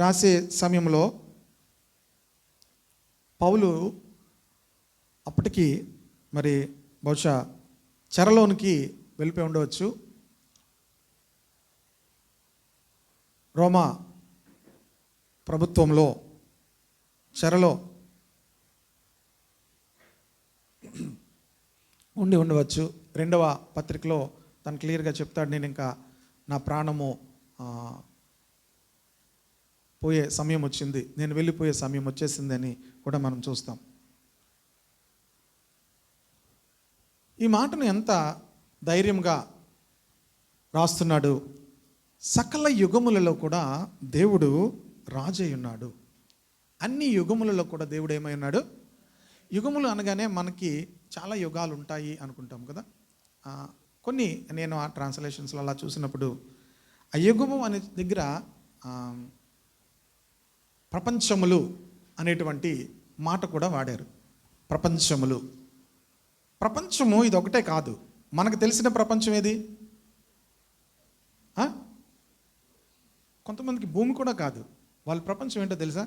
రాసే సమయంలో పౌలు అప్పటికి మరి బహుశా చెరలోనికి వెళ్ళిపోయి ఉండవచ్చు. రోమా ప్రభుత్వంలో చెరలో ఉండి ఉండవచ్చు. 2వ పత్రికలో తను క్లియర్గా చెప్తాడు, నేను ఇంకా నా ప్రాణము పోయే సమయం వచ్చింది, నేను వెళ్ళిపోయే సమయం వచ్చేసింది అని కూడా మనం చూస్తాం. ఈ మాటను ఎంత ధైర్యంగా రాస్తున్నాడు. సకల యుగములలో కూడా దేవుడు రాజై ఉన్నాడు. అన్ని యుగములలో కూడా దేవుడు ఏమై ఉన్నాడు. యుగములు అనగానే మనకి చాలా యుగాలు ఉంటాయి అనుకుంటాం కదా. కొన్ని నేను ఆ ట్రాన్స్లేషన్స్లో అలా చూసినప్పుడు ఆ యుగము అనే దగ్గర ప్రపంచములు అనేటువంటి మాట కూడా వాడారు. ప్రపంచములు, ప్రపంచము ఇది ఒకటే కాదు. మనకు తెలిసిన ప్రపంచం ఏది? కొంతమందికి భూమి కూడా కాదు. వాళ్ళ ప్రపంచం ఏంటో తెలుసా?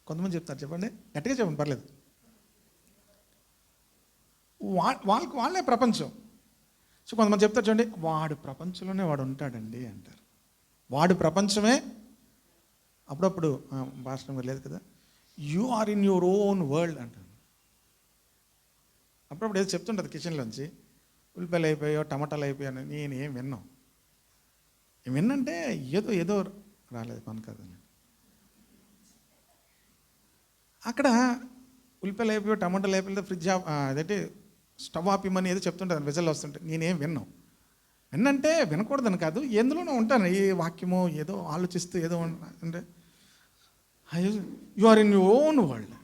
కొంతమంది చెప్తారు, చెప్పండి, గట్టిగా చెప్పండి, పర్లేదు. వాళ్ళకి వాళ్ళే ప్రపంచం. సో కొంతమంది చెప్తారు, చూడండి, వాడు ప్రపంచంలోనే వాడు ఉంటాడండి అంటారు. వాడు ప్రపంచమే. అప్పుడప్పుడు భాషలో లేదు కదా, you are in your own world అంటారు. అప్పుడప్పుడు ఏదో చెప్తుంటుంది కిచెన్లోంచి, ఉల్లిపాయలు అయిపోయాయో టమాటాలు అయిపోయాను. నేను ఏం విన్నాం, ఏం విన్నంటే ఏదో రాలేదు పని కాదని. అక్కడ ఉల్లిపాయలు అయిపోయో టమాటాలు అయిపోతే ఫ్రిడ్జ్ అదంటే స్టవ్ ఆపిమని ఏదో చెప్తుంటుంది, విజల్ వస్తుంటే నేనేం విన్నంటే వినకూడదని కాదు, ఎందులోనో ఉంటాను. ఈ వాక్యమో ఏదో ఆలోచిస్తూ ఏదో అంటే you are in your own world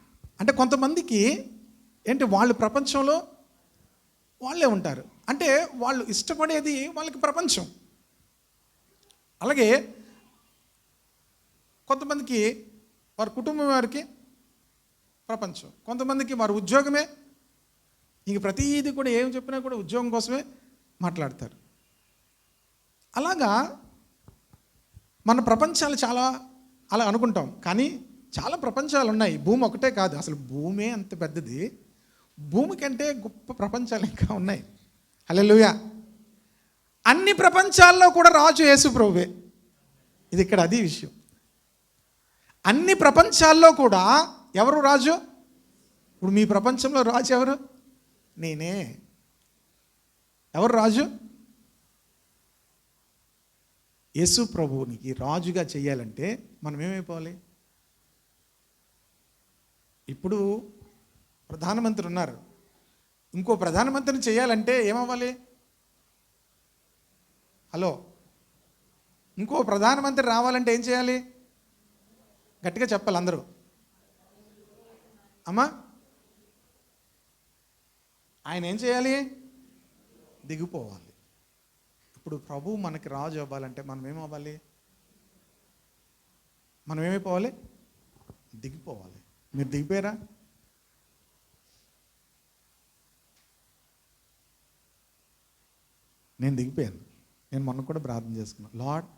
అంటే కొంతమందికి ఏంటి, వాళ్ళు ప్రపంచంలో వాళ్ళే ఉంటారు. అంటే వాళ్ళు ఇష్టపడేది వాళ్ళకి ప్రపంచం. అలాగే కొంతమందికి వారి కుటుంబం వారికి ప్రపంచం, కొంతమందికి వారి ఉద్యోగమే. ఇంక ప్రతిదీ కూడా ఏం చెప్పినా కూడా ఉద్యోగం కోసమే మాట్లాడతారు. అలాగా మన ప్రపంచాలు చాలా అలా అనుకుంటాం, కానీ చాలా ప్రపంచాలు ఉన్నాయి. భూమి ఒకటే కాదు, అసలు భూమే అంత పెద్దది. భూమి కంటే గొప్ప ప్రపంచాలు ఇంకా ఉన్నాయి. హల్లెలూయా. అన్ని ప్రపంచాల్లో కూడా రాజు యేసు ప్రభువే. ఇది ఇక్కడ అది విషయం. అన్ని ప్రపంచాల్లో కూడా ఎవరు రాజు? ఇప్పుడు మీ ప్రపంచంలో రాజు ఎవరు? నేనే. ఎవరు రాజు? యేసు ప్రభువునికి రాజుగా చెయ్యాలంటే మనం ఏమైపోవాలి? ఇప్పుడు ప్రధానమంత్రి ఉన్నారు, ఇంకో ప్రధానమంత్రిని చేయాలంటే ఏమవ్వాలి? హలో, ఇంకో ప్రధానమంత్రి రావాలంటే ఏం చేయాలి? గట్టిగా చెప్పాలి అందరూ. అమ్మా, ఆయన ఏం చేయాలి? దిగిపోవాలి. ఇప్పుడు ప్రభు మనకి రాజు అవ్వాలంటే మనం ఏమవ్వాలి? మనం ఏమైపోవాలి? దిగిపోవాలి. మీరు దిగిపోయారా? నేను దిగిపోయాను. నేను మొన్న కూడా ప్రార్థన చేసుకున్నాను, lord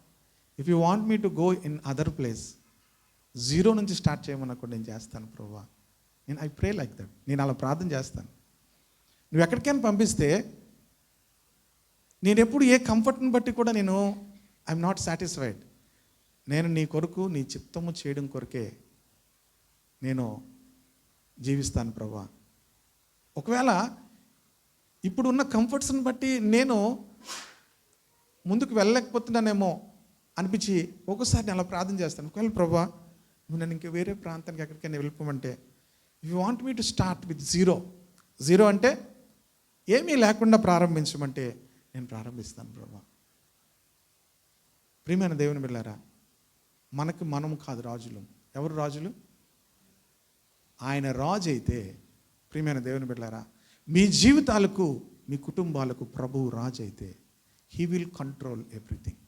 if you want me to go in other place, 0 నుంచి స్టార్ట్ చేయమన్నా కూడా నేను చేస్తాను ప్రభువా. I pray like that. నేను అలా ప్రార్థన చేస్తాను. నువ్వు ఎక్కడికైనా పంపిస్తే నేను ఎప్పుడు ఏ కంఫర్ట్ని బట్టి కూడా నేను ఐఎమ్ నాట్ సాటిస్ఫైడ్. నేను నీ కొరకు, నీ చిత్తము చేయడం కొరకే నేను జీవిస్తాను ప్రభువా. ఒకవేళ ఇప్పుడున్న కంఫర్ట్స్ని బట్టి నేను ముందుకు వెళ్ళలేకపోతున్నానేమో అనిపించి ఒక్కోసారి నేను అలా ప్రార్థన చేస్తాను. ఒకవేళ ప్రభువా నువ్వు నన్ను ఇంక వేరే ప్రాంతానికి ఎక్కడికైనా వెళ్ళిపోమంటే, you want me to start with 0 అంటే ఏమీ లేకుండా ప్రారంభించమంటే నేను ప్రారంభిస్తాను ప్రభువా. ప్రియమైన దేవుని బిడ్డలారా, మనము కాదు రాజులు. ఎవరు రాజులు? ఆయన రాజు అయితే, ప్రియమైన దేవుని బిడ్డలారా, మీ జీవితాలకు, మీ కుటుంబాలకు ప్రభువు రాజు అయితే హీ విల్ కంట్రోల్ ఎవ్రీథింగ్.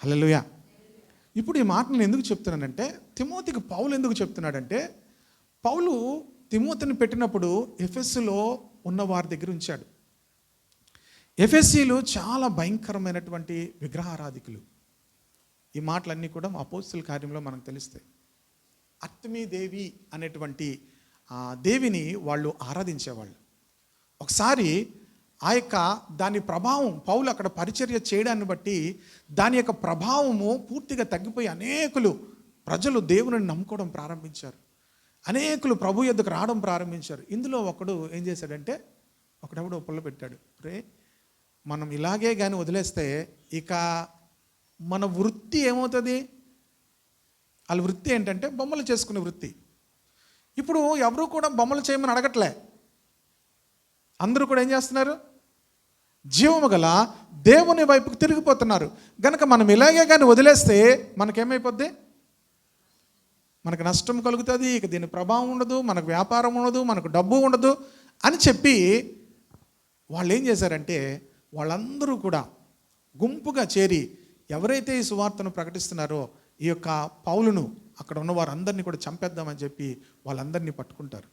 హల్లెలూయా. ఇప్పుడు ఈ మాట నేను ఎందుకు చెప్తున్నానంటే, తిమోతికి పౌలు ఎందుకు చెప్తున్నాడంటే, పౌలు తిమోతిని పెట్టినప్పుడు ఎఫెసులో ఉన్న వారి దగ్గర ఉంచాడు. ఎఫెసీలు చాలా భయంకరమైనటువంటి విగ్రహారాధికులు. ఈ మాటలన్నీ కూడా అపోస్తలుల కార్యంలో మనకు తెలుస్తాయి. అర్తమీ దేవి అనేటువంటి దేవిని వాళ్ళు ఆరాధించేవాళ్ళు. ఒకసారి ఆ యొక్క దాని ప్రభావం పౌలు అక్కడ పరిచర్య చేయడాన్ని బట్టి దాని యొక్క ప్రభావము పూర్తిగా తగ్గిపోయి అనేకులు ప్రజలు దేవుని నమ్ముకోవడం ప్రారంభించారు. అనేకులు ప్రభు యొద్దకు రావడం ప్రారంభించారు. ఇందులో ఒకడు ఏం చేశాడంటే, ఒకడెవడో పుల్ల పెట్టాడు, రే మనం ఇలాగే కానీ వదిలేస్తే ఇక మన వృత్తి ఏమవుతుంది? వాళ్ళ వృత్తి ఏంటంటే బొమ్మలు చేసుకునే వృత్తి. ఇప్పుడు ఎవరు కూడా బొమ్మలు చేయమని అడగట్లే. అందరూ కూడా ఏం చేస్తున్నారు? జీవము గల దేవుని వైపుకు తిరిగిపోతున్నారు. గనక మనం ఇలాగే కానీ వదిలేస్తే మనకేమైపోద్ది? మనకు నష్టం కలుగుతుంది. ఇక దీని ప్రభావం ఉండదు, మనకు వ్యాపారం ఉండదు, మనకు డబ్బు ఉండదు అని చెప్పి వాళ్ళు ఏం చేశారంటే, వాళ్ళందరూ కూడా గుంపుగా చేరి ఎవరైతే ఈ సువార్తను ప్రకటిస్తున్నారో ఈ యొక్క పౌలును, అక్కడ ఉన్న వారందరినీ కూడా చంపేద్దామని చెప్పి వాళ్ళందరినీ పట్టుకుంటారు.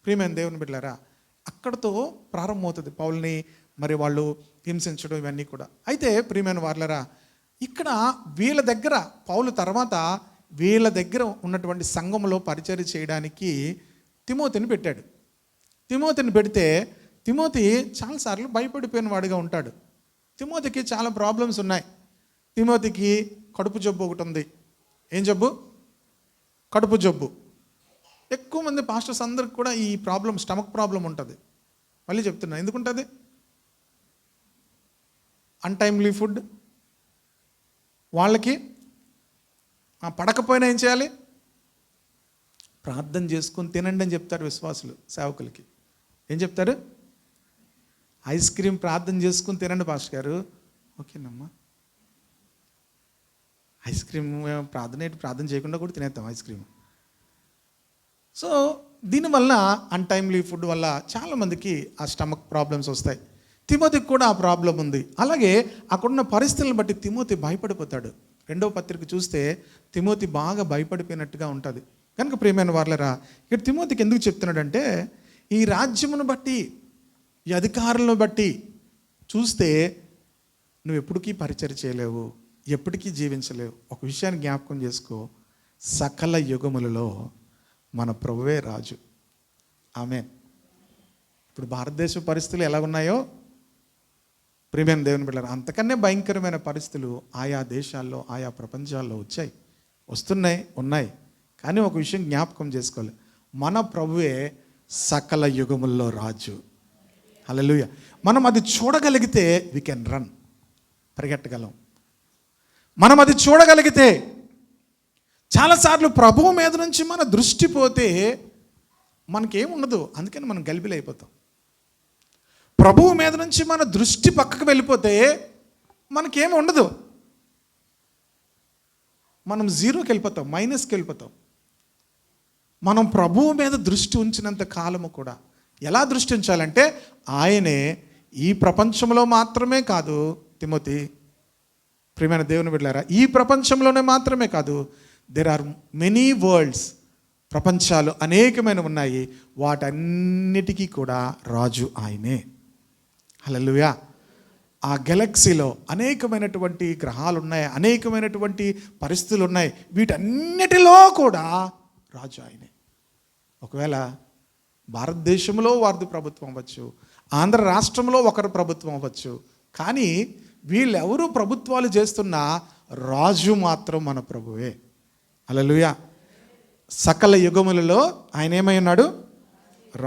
ప్రియమైన దేవుని బిడ్డలారా, అక్కడతో ప్రారంభమవుతుంది పౌల్ని మరి వాళ్ళు హింసించడం ఇవన్నీ కూడా. అయితే ప్రియమైన వార్లరా, ఇక్కడ వీళ్ళ దగ్గర పౌలు తర్వాత వీళ్ళ దగ్గర ఉన్నటువంటి సంఘంలో పరిచర్య చేయడానికి తిమోతిని పెట్టాడు. తిమోతిని పెడితే తిమోతి చాలాసార్లు భయపడిపోయిన వాడిగా ఉంటాడు. తిమోతికి చాలా ప్రాబ్లమ్స్ ఉన్నాయి. తిమోతికి కడుపు జబ్బు ఒకటి ఉంది. ఏం జబ్బు? కడుపు జబ్బు. ఎక్కువ మంది పాస్టర్స్ అందరికి కూడా ఈ ప్రాబ్లం, స్టమక్ ప్రాబ్లం ఉంటుంది. మళ్ళీ చెప్తున్నా, ఎందుకు ఉంటుంది? Untimely food. వాళ్ళకి పడకపోయినా ఏం చేయాలి? ప్రార్థన చేసుకొని తినండి అని చెప్తారు విశ్వాసులు సేవకులకి. ఏం చెప్తారు? ఐస్ క్రీమ్ ప్రార్థన చేసుకుని తినండి పాస్టర్ గారు. ఓకేనమ్మా, ఐస్ క్రీమ్ ప్రార్థన చేయకుండా కూడా తినేద్దాం ఐస్ క్రీమ్. సో దీనివల్ల అన్టైమ్లీ ఫుడ్ వల్ల చాలామందికి ఆ స్టమక్ ప్రాబ్లమ్స్ వస్తాయి. తిమోతికి కూడా ఆ ప్రాబ్లం ఉంది. అలాగే అక్కడున్న పరిస్థితులను బట్టి తిమోతి భయపడిపోతాడు. 2వ పత్రిక చూస్తే తిమోతి బాగా భయపడిపోయినట్టుగా ఉంటుంది. కనుక ప్రియమైన వార్లరా, ఇక్కడ తిమోతికి ఎందుకు చెప్తున్నాడంటే, ఈ రాజ్యమును బట్టి, ఈ అధికారులను బట్టి చూస్తే నువ్వు ఎప్పటికీ పరిచర్య చేయలేవు, ఎప్పటికీ జీవించలేవు. ఒక విషయాన్ని జ్ఞాపకం చేసుకో, సకల యుగములలో మన ప్రభువే రాజు. ఆమేన్. ఇప్పుడు భారతదేశ పరిస్థితులు ఎలా ఉన్నాయో ప్రియమైన దేవుని బిడ్డలారా, అంతకన్నా భయంకరమైన పరిస్థితులు ఆయా దేశాల్లో, ఆయా ప్రపంచాల్లో ఉన్నాయి. కానీ ఒక విషయం జ్ఞాపకం చేసుకోవాలి, మన ప్రభువే సకల యుగముల్లో రాజు. హల్లెలూయా. మనం అది చూడగలిగితే వి కెన్ రన్, పరిగెట్టగలం. మనం అది చూడగలిగితే, చాలాసార్లు ప్రభువు మీద నుంచి మన దృష్టి పోతే మనకేముండదు, అందుకని మనం గలిబిలైపోతాం. ప్రభువు మీద నుంచి మన దృష్టి పక్కకు వెళ్ళిపోతే మనకేమి ఉండదు, మనం జీరోకి వెళ్ళిపోతాం, మైనస్కి వెళ్ళిపోతాం. మనం ప్రభువు మీద దృష్టి ఉంచినంత కాలము కూడా, ఎలా దృష్టి ఉంచాలంటే, ఆయనే ఈ ప్రపంచంలో మాత్రమే కాదు తిమోతి, ప్రియమైన దేవుని బిడ్డలారా, ఈ ప్రపంచంలోనే మాత్రమే కాదు, దేర్ ఆర్ మెనీ వరల్డ్స్, ప్రపంచాలు అనేకమైన ఉన్నాయి, వాటన్నిటికీ కూడా రాజు ఆయనే. హల్లెలూయా. ఆ గెలాక్సీలో అనేకమైనటువంటి గ్రహాలు ఉన్నాయి, అనేకమైనటువంటి పరిస్థితులు ఉన్నాయి, వీటన్నిటిలో కూడా రాజు ఆయనే. ఒకవేళ భారతదేశంలో వారిది ప్రభుత్వం అవ్వచ్చు, ఆంధ్ర రాష్ట్రంలో ఒకరు ప్రభుత్వం అవ్వచ్చు, కానీ వీళ్ళెవరూ ప్రభుత్వాలు చేస్తున్న రాజు మాత్రం మన ప్రభువే. హల్లెలూయా. సకల యుగములలో ఆయన ఏమై ఉన్నాడు?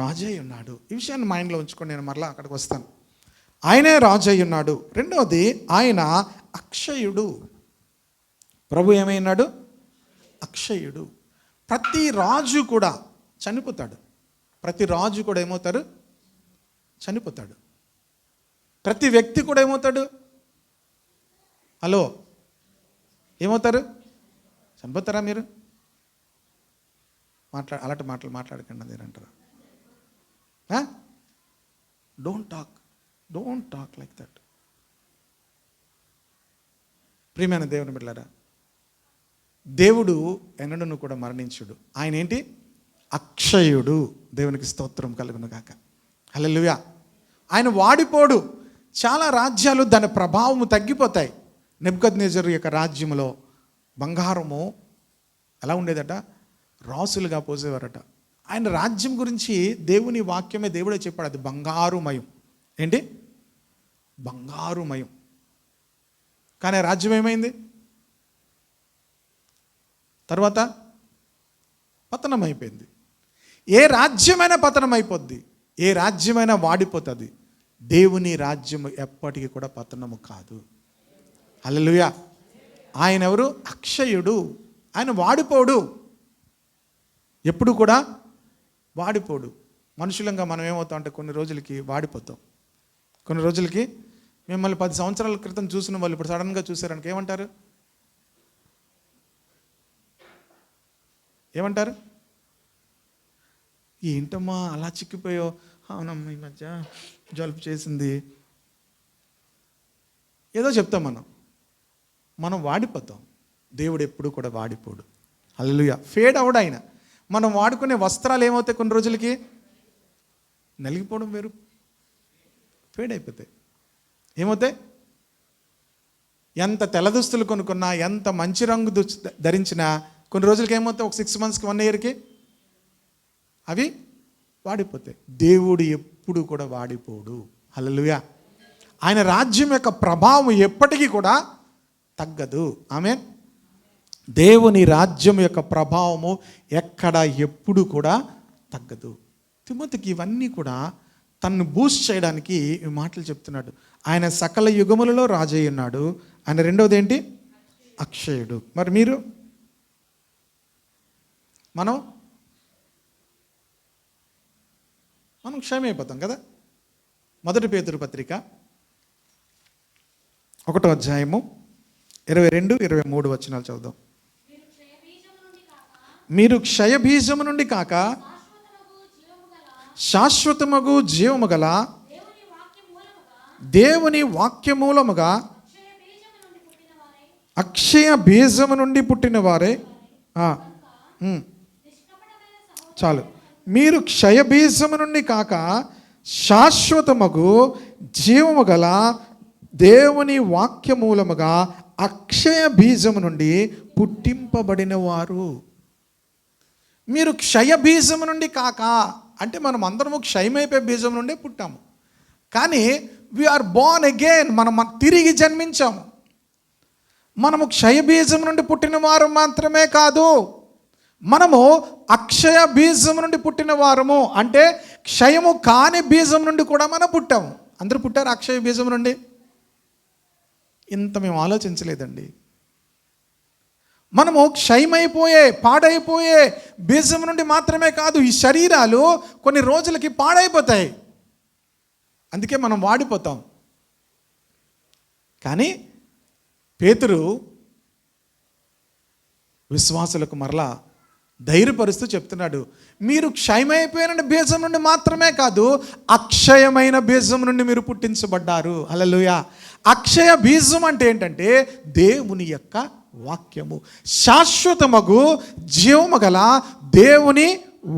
రాజై ఉన్నాడు. ఈ విషయాన్ని మైండ్లో ఉంచుకొని నేను మరలా అక్కడికి వస్తాను. ఆయనే రాజై ఉన్నాడు. రెండవది, ఆయన అక్షయుడు. ప్రభు ఏమై ఉన్నాడు? అక్షయుడు. ప్రతి రాజు కూడా చనిపోతాడు. ప్రతి రాజు కూడా ఏమవుతారు? చనిపోతాడు. ప్రతి వ్యక్తి కూడా ఏమవుతాడు? హలో, ఏమవుతారు? చనిపోతారా మీరు? అలాంటి మాటలు మాట్లాడకండి అని అంటారు. Don't talk like that. ప్రియమైన దేవుని బిడ్డలారా, దేవుడు ఎన్నడూ కూడా మరణించుడు. ఆయన ఏంటి? అక్షయుడు. దేవునికి స్తోత్రం కలుగును గాక. హల్లెలూయా. ఆయన వాడిపోడు. చాలా రాజ్యాలు దాని ప్రభావము తగ్గిపోతాయి. నెబుకద్నెజరు యొక్క రాజ్యంలో బంగారము ఎలా ఉండేదట, రాసులుగా పోసేవారట. ఆయన రాజ్యం గురించి దేవుని వాక్యమే దేవుడే చెప్పాడు, అది బంగారుమయం. ఏంటి? బంగారుమయం. కానీ రాజ్యం ఏమైంది? తర్వాత పతనం అయిపోయింది. ఏ రాజ్యమైనా పతనం అయిపోద్ది, ఏ రాజ్యమైనా వాడిపోతుంది. దేవుని రాజ్యం ఎప్పటికీ కూడా పతనము కాదు. హల్లెలూయా. ఆయన ఎవరు? అక్షయుడు. ఆయన వాడిపోడు, ఎప్పుడు కూడా వాడిపోడు. మనుషులంగా మనం ఏమవుతాం అంటే కొన్ని రోజులకి వాడిపోతాం. కొన్ని రోజులకి మిమ్మల్ని 10 సంవత్సరాల క్రితం చూసిన వాళ్ళు ఇప్పుడు సడన్గా చూసారనుకో ఏమంటారు? ఏమంటారు? ఏంటమ్మా అలా చిక్కిపోయావు? అవునమ్మా ఈ మధ్య జలుబు చేసింది, ఏదో చెప్తాం. మనం వాడిపోతాం. దేవుడు ఎప్పుడు కూడా వాడిపోడు. హల్లెలూయా. ఫేడ్ అవడు ఆయన. మనం వాడుకునే వస్త్రాలు ఏమవుతాయి? కొన్ని రోజులకి నలిగిపోవడం వేరు, ఫేడ్ అయిపోతాయి. ఏమవుతాయి? ఎంత తెల్ల దుస్తులు కొనుక్కున్నా, ఎంత మంచి రంగు ధరించినా కొన్ని రోజులకి ఏమవుతాయి? ఒక 6 monthsకి 1 yearకి అవి వాడిపోతాయి. దేవుడు ఎప్పుడు కూడా వాడిపోడు. హల్లెలూయా. ఆయన రాజ్యం యొక్క ప్రభావం ఎప్పటికీ కూడా తగ్గదు. ఆమేన్. దేవుని రాజ్యం యొక్క ప్రభావము ఎక్కడ ఎప్పుడు కూడా తగ్గదు. తిమోతికి ఇవన్నీ కూడా తన్ను బూస్ట్ చేయడానికి ఈ మాటలు చెప్తున్నాడు. ఆయన సకల యుగములలో రాజై ఉన్నాడు. ఆయన రెండవది ఏంటి? అక్షయుడు. మరి మనం క్షయమైపోతాం కదా. 1 పేతురు పత్రిక 1వ అధ్యాయము 22-23 వచనాలు చదువుదాం. మీరు క్షయబీజము నుండి కాక శాశ్వతమగు జీవము గల దేవుని వాక్యమూలముగా అక్షయ బీజము నుండి పుట్టిన వారే. చాలు. మీరు క్షయబీజము నుండి కాక శాశ్వతమగు జీవము గల దేవుని వాక్యమూలముగా అక్షయ బీజము నుండి పుట్టింపబడిన వారు. మీరు క్షయ బీజము నుండి కాక అంటే మనం అందరము క్షయమైపోయే బీజం నుండే పుట్టాము. కానీ వీఆర్ బోర్న్ అగైన్, మనం తిరిగి జన్మించాము. మనము క్షయ బీజం నుండి పుట్టిన వారు మాత్రమే కాదు, మనము అక్షయ బీజం నుండి పుట్టిన వారము. అంటే క్షయము కాని బీజం నుండి కూడా మనం పుట్టాము. అందరూ పుట్టారు అక్షయ బీజం నుండి. ఇంత మేము ఆలోచించలేదండి. మనము క్షయమైపోయే పాడైపోయే బీజం నుండి మాత్రమే కాదు, ఈ శరీరాలు కొన్ని రోజులకి పాడైపోతాయి, అందుకే మనం వాడిపోతాం. కానీ పేతురు విశ్వాసులకు మరలా ధైర్యపరుస్తూ చెప్తున్నాడు, మీరు క్షయమైపోయిన బీజం నుండి మాత్రమే కాదు, అక్షయమైన బీజం నుండి మీరు పుట్టించబడ్డారు. హల్లెలూయా. అక్షయ బీజం అంటే ఏంటంటే దేవుని యొక్క వాక్యము, శాశ్వతమగు జీవము గల దేవుని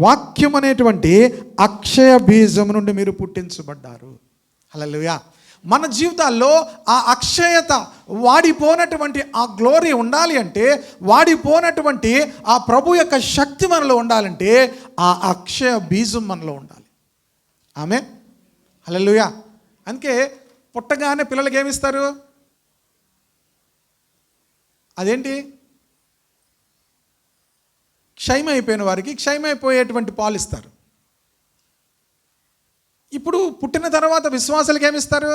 వాక్యం అనేటువంటి అక్షయ బీజం నుండి మీరు పుట్టించబడ్డారు. హల్లెలూయా. మన జీవితాల్లో ఆ అక్షయత, వాడిపోనటువంటి ఆ గ్లోరీ ఉండాలి అంటే, వాడిపోనటువంటి ఆ ప్రభు యొక్క శక్తి మనలో ఉండాలంటే ఆ అక్షయ బీజం మనలో ఉండాలి. ఆమేన్. హల్లెలూయా. అందుకే పుట్టగానే పిల్లలకి ఏమిస్తారు? అదేంటి? క్షయమైపోయిన వారికి క్షయమైపోయేటువంటి పాలు ఇస్తారు. ఇప్పుడు పుట్టిన తర్వాత విశ్వాసాలకు ఏమిస్తారు?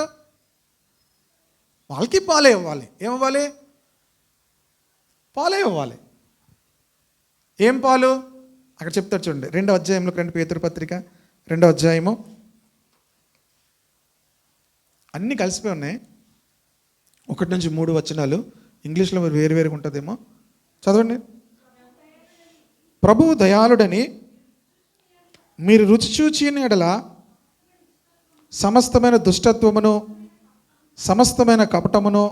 వాళ్ళకి పాలే ఇవ్వాలి. ఏమివ్వాలి? పాలే ఇవ్వాలి. ఏం పాలు? అక్కడ చెప్తారు చూడండి, 2వ అధ్యాయంలో, 2 పేతురు పత్రిక 2వ అధ్యాయము. అన్నీ కలిసిపోయి ఉన్నాయి. 1-3 వచనాలు. ఇంగ్లీష్లో మరి వేరువేరుగా ఉంటుందేమో, చదవండి. ప్రభువు దయాళుడని మీరు రుచి చూచిన ఎడల సమస్తమైన దుష్టత్వమును, సమస్తమైన కపటమును,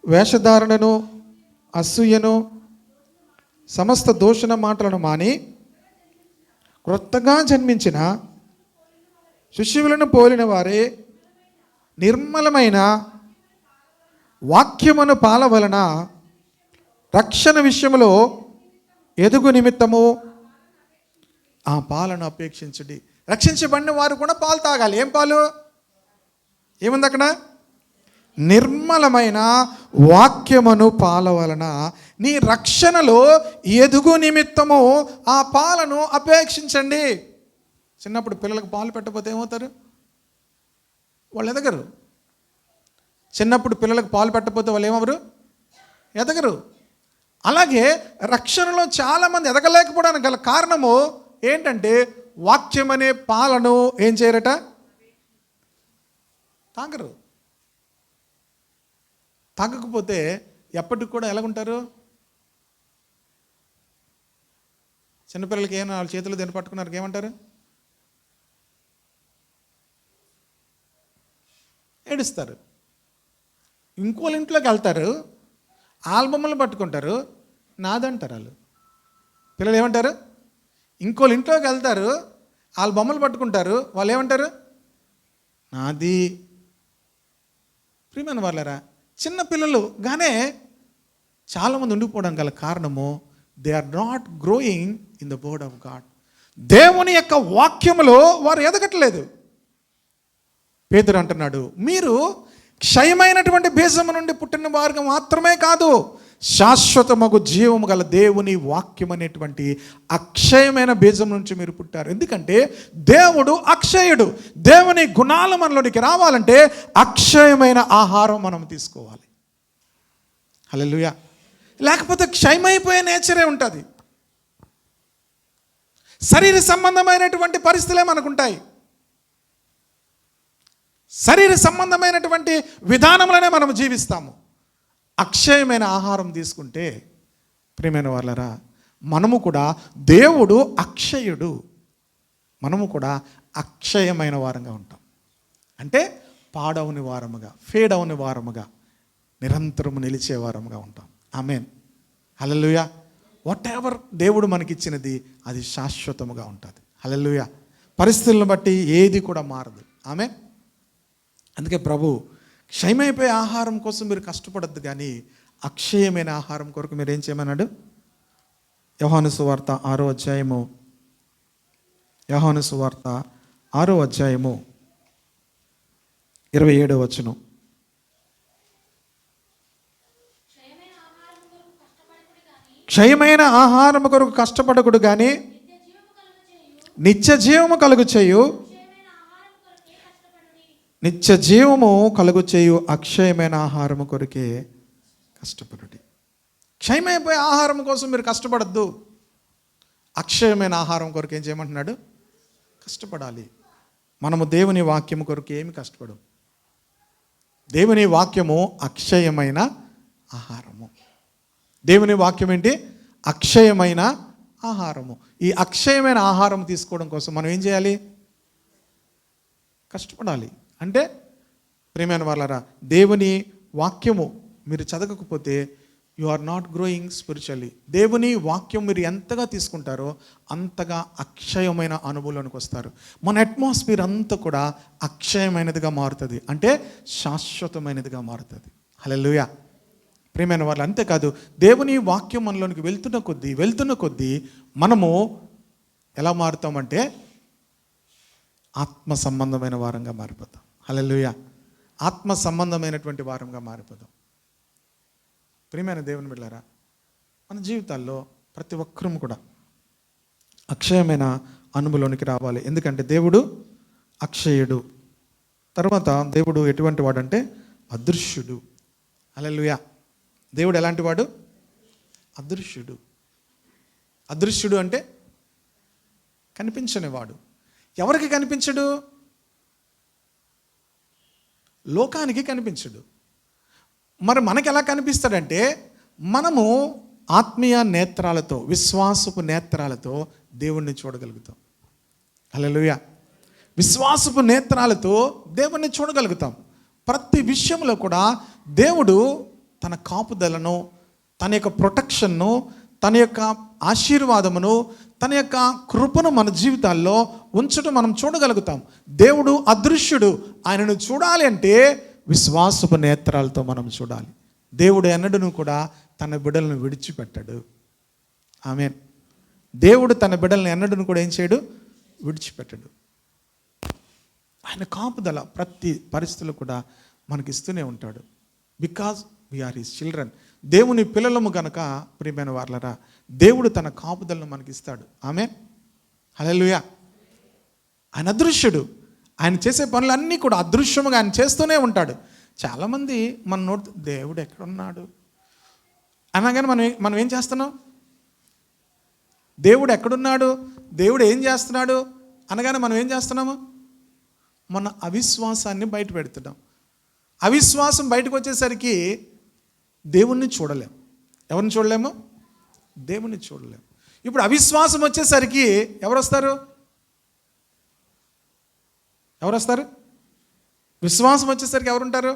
వేషధారణను, అసూయను, సమస్త దూషణ మాటలను మాని క్రొత్తగా జన్మించిన శిశువులను పోలిన వారే నిర్మలమైన వాక్యమును పాల వలన రక్షణ విషయంలో ఎదుగు నిమిత్తము ఆ పాలను అపేక్షించండి. రక్షించబడిన వారు కూడా పాలు తాగాలి. ఏం పాలు? ఏముంది అక్కడ? నిర్మలమైన వాక్యమును పాల వలన నీ రక్షణలో ఎదుగు నిమిత్తము ఆ పాలను అపేక్షించండి. చిన్నప్పుడు పిల్లలకు పాలు పెట్టకపోతే ఏమవుతారు? వాళ్ళు ఎదగరు. చిన్నప్పుడు పిల్లలకు పాలు పెట్టకపోతే వాళ్ళు ఏమవరు? ఎదగరు. అలాగే రక్షణలో చాలామంది ఎదగలేకపోవడానికి గల కారణము ఏంటంటే వాక్యం అనే పాలను ఏం చేయరట? తాగరు. తాగకపోతే ఎప్పటికి కూడా ఎలాగుంటారు? చిన్నపిల్లలకి ఏమైనా వాళ్ళ చేతులు దీన్ని పట్టుకున్నారు ఏమంటారు? ఏడుస్తారు. ఇంకోళ్ళ ఇంట్లోకి వెళ్తారు, ఆల్బమ్మలు పట్టుకుంటారు, నాదంటారు. వాళ్ళు పిల్లలు ఏమంటారు? ఇంకోళ్ళ ఇంట్లోకి వెళ్తారు, వాళ్ళ బొమ్మలు పట్టుకుంటారు, వాళ్ళు ఏమంటారు? నాది. ప్రియమైన వాళ్ళరా, చిన్న పిల్లలు గానే చాలామంది ఉండిపోవడం గల కారణము they are not growing in the word of God. దేవుని యొక్క వాక్యములో వారు ఎదగట్లేదు. పేతురు అంటున్నాడు, మీరు క్షయమైనటువంటి బీజము నుండి పుట్టిన వారు మాత్రమే కాదు, శాశ్వతమగు జీవము గల దేవుని వాక్యం అనేటువంటి అక్షయమైన బీజం నుంచి మీరు పుట్టారు. ఎందుకంటే దేవుడు అక్షయుడు. దేవుని గుణాలు మనలోనికి రావాలంటే అక్షయమైన ఆహారం మనం తీసుకోవాలి. హల్లెలూయా. లేకపోతే క్షయమైపోయే నేచరే ఉంటుంది. శరీర సంబంధమైనటువంటి పరిస్థితులే మనకుంటాయి. శరీర సంబంధమైనటువంటి విధానంలోనే మనం జీవిస్తాము. అక్షయమైన ఆహారం తీసుకుంటే ప్రియమైన వాళ్ళరా, మనము కూడా దేవుడు అక్షయుడు, మనము కూడా అక్షయమైన వారంగా ఉంటాం. అంటే పాడవని వారముగా, ఫేడవని వారముగా, నిరంతరము నిలిచే వారముగా ఉంటాం. ఆమేన్. హల్లెలూయా. వాట్ ఎవర్ దేవుడు మనకిచ్చినది అది శాశ్వతముగా ఉంటుంది. హల్లెలూయా. పరిస్థితులను బట్టి ఏది కూడా మారదు. ఆమేన్. అందుకే ప్రభు క్షయమైపోయే ఆహారం కోసం మీరు కష్టపడద్దు, కానీ అక్షయమైన ఆహారం కొరకు మీరు ఏం చేయమన్నాడు? యోహాను సువార్త 6వ అధ్యాయము, యోహాను సువార్త 6వ అధ్యాయము 27వ వచనం. క్షయమైన ఆహారం కొరకు కష్టపడకుడు కానీ నిత్య జీవము కలుగు చేయు, నిత్య జీవము కలుగు చేయు అక్షయమైన ఆహారము కొరకే కష్టపడుడి. క్షయమైపోయే ఆహారం కోసం మీరు కష్టపడద్దు, అక్షయమైన ఆహారం కొరకు ఏం చేయమంటున్నాడు? కష్టపడాలి. మనము దేవుని వాక్యము కొరకు ఏమి కష్టపడం? దేవుని వాక్యము అక్షయమైన ఆహారము. దేవుని వాక్యం ఏంటి? అక్షయమైన ఆహారము. ఈ అక్షయమైన ఆహారం తీసుకోవడం కోసం మనం ఏం చేయాలి? కష్టపడాలి. అంటే ప్రియమైన వాళ్ళరా, దేవుని వాక్యము మీరు చదవకపోతే you are not growing spiritually. దేవుని వాక్యం మీరు ఎంతగా తీసుకుంటారో అంతగా అక్షయమైన అనుభవంలోనికి వస్తారు. మన అట్మాస్ఫియర్ అంతా కూడా అక్షయమైనదిగా మారుతుంది, అంటే శాశ్వతమైనదిగా మారుతుంది. హల్లెలూయా. ప్రియమైన వాళ్ళు, అంతేకాదు దేవుని వాక్యం మనలోనికి వెళ్తున్న కొద్దీ మనము ఎలా మారుతామంటే ఆత్మ సంబంధమైన వారంగా మారిపోతాం. హల్లెలూయా. ఆత్మ సంబంధమైనటువంటి వారంగా మారిపోతాం. ప్రియమైన దేవుని బిడ్డలారా, మన జీవితాల్లో ప్రతి ఒక్కరూ కూడా అక్షయమైన అనుభవంలోనికి రావాలి. ఎందుకంటే దేవుడు అక్షయుడు. తర్వాత దేవుడు ఎటువంటి వాడంటే అదృశ్యుడు. హల్లెలూయా. దేవుడు ఎలాంటి వాడు? అదృశ్యుడు. అదృశ్యుడు అంటే కనిపించని వాడు. ఎవరికి కనిపించడు? లోకానికి కనిపించడు. మరి మనకి ఎలా కనిపిస్తాడంటే మనము ఆత్మీయ నేత్రాలతో, విశ్వాసపు నేత్రాలతో దేవుణ్ణి చూడగలుగుతాం. హల్లెలూయా. విశ్వాసపు నేత్రాలతో దేవుణ్ణి చూడగలుగుతాం. ప్రతి విషయంలో కూడా దేవుడు తన కాపుదలను, తన యొక్క ప్రొటెక్షన్ను, తన యొక్క ఆశీర్వాదమును, తన యొక్క కృపను మన జీవితాల్లో ఉంచడం మనం చూడగలుగుతాం. దేవుడు అదృశ్యుడు. ఆయనను చూడాలి అంటే విశ్వాసపు నేత్రాలతో మనం చూడాలి. దేవుడు ఎన్నడూ కూడా తన బిడ్డలను విడిచిపెట్టడు. ఆమేన్. దేవుడు తన బిడ్డలను ఎన్నడూ కూడా ఏం చేయడు? విడిచిపెట్టడు. ఆయన కాపుదల ప్రతి పరిస్థితుల్లో కూడా మనకిస్తూనే ఉంటాడు. Because we are his children. దేవుని పిల్లలము గనక ప్రియమైన వారలారా, దేవుడు తన కాపుదలను మనకిస్తాడు. ఆమేన్. హల్లెలూయా. ఆయన అదృశ్యుడు. ఆయన చేసే పనులన్నీ కూడా అదృశ్యముగా ఆయన చేస్తూనే ఉంటాడు. చాలామంది మన నోటి దేవుడు ఎక్కడున్నాడు అనగానే మనం ఏం చేస్తున్నాం? దేవుడు ఎక్కడున్నాడు, దేవుడు ఏం చేస్తున్నాడు అనగానే మనం ఏం చేస్తున్నాము? మన అవిశ్వాసాన్ని బయట పెడుతున్నాం. అవిశ్వాసం బయటకు వచ్చేసరికి దేవుణ్ణి చూడలేము. ఎవరిని చూడలేము? దేవుణ్ణి చూడలేము. ఇప్పుడు అవిశ్వాసం వచ్చేసరికి ఎవరు వస్తారు? విశ్వాసం వచ్చేసరికి ఎవరుంటారు?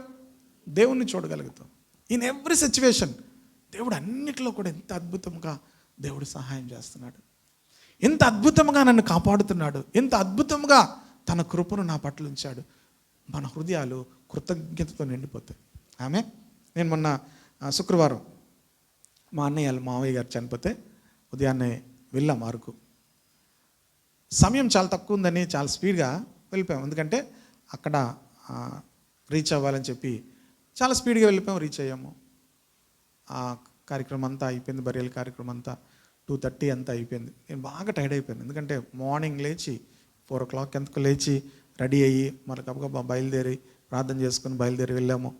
దేవుణ్ణి చూడగలుగుతాం. ఇన్ ఎవ్రీ సిచ్యువేషన్ దేవుడు అన్నిటిలో కూడా ఎంత అద్భుతంగా దేవుడు సహాయం చేస్తున్నాడు, ఎంత అద్భుతంగా నన్ను కాపాడుతున్నాడు, ఎంత అద్భుతంగా తన కృపను నా పట్ల ఉంచాడు. మన హృదయాలు కృతజ్ఞతతో నిండిపోతాయి. ఆమె నేను మొన్న శుక్రవారం మా అన్నయ్య మావయ్య గారు చనిపోతే ఉదయాన్నే వెళ్ళాం అరకు. సమయం చాలా తక్కువ ఉందని చాలా స్పీడ్గా వెళ్ళిపోయాం. ఎందుకంటే అక్కడ రీచ్ అవ్వాలని చెప్పి చాలా స్పీడ్గా వెళ్ళిపోయాం. రీచ్ అయ్యాము. ఆ కార్యక్రమం అంతా అయిపోయింది. బరియల్ కార్యక్రమం అంతా 2:30 అంతా అయిపోయింది. నేను బాగా టైర్డ్ అయిపోయాను. ఎందుకంటే మార్నింగ్ లేచి 4 o'clock ఎంతకు లేచి రెడీ అయ్యి మరి గబగబా బయలుదేరి ప్రార్థన చేసుకుని బయలుదేరి వెళ్ళాము.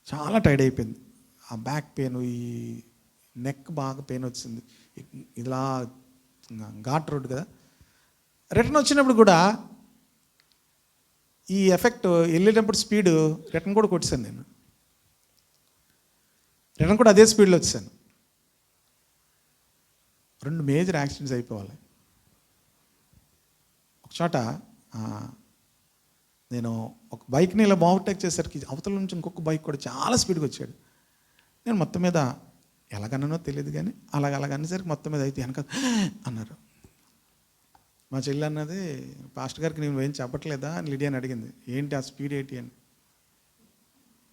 చాలా టైర్డ్ అయిపోయింది. ఆ బ్యాక్ పెయిన్, ఈ నెక్ బాగా పెయిన్ వచ్చింది. ఇలా ఘాట్ రోడ్ కదా. రిటర్న్ వచ్చినప్పుడు కూడా ఈ ఎఫెక్ట్, వెళ్ళేటప్పుడు స్పీడ్ రిటర్న్ కూడా కొట్టేశాను. నేను రిటర్న్ కూడా అదే స్పీడ్లో వచ్చాను. 2 మేజర్ యాక్సిడెంట్స్ అయిపోవాలి. ఒక చోట నేను ఒక బైక్ని ఇలా ఓవర్టేక్ చేసరికి అవతల నుంచి ఇంకొక బైక్ కూడా చాలా స్పీడ్గా వచ్చాడు. నేను మొత్తం మీద ఎలాగన్నానో తెలియదు కానీ అలాగనేసరికి మొత్తం మీద అయితే వెనక అన్నారు. మా చెల్లి అన్నది, పాస్టర్ గారికి నేను ఏం చెప్పట్లేదా అని లిడియాని అడిగింది. ఏంటి ఆ స్పీడ్ ఏంటి అని.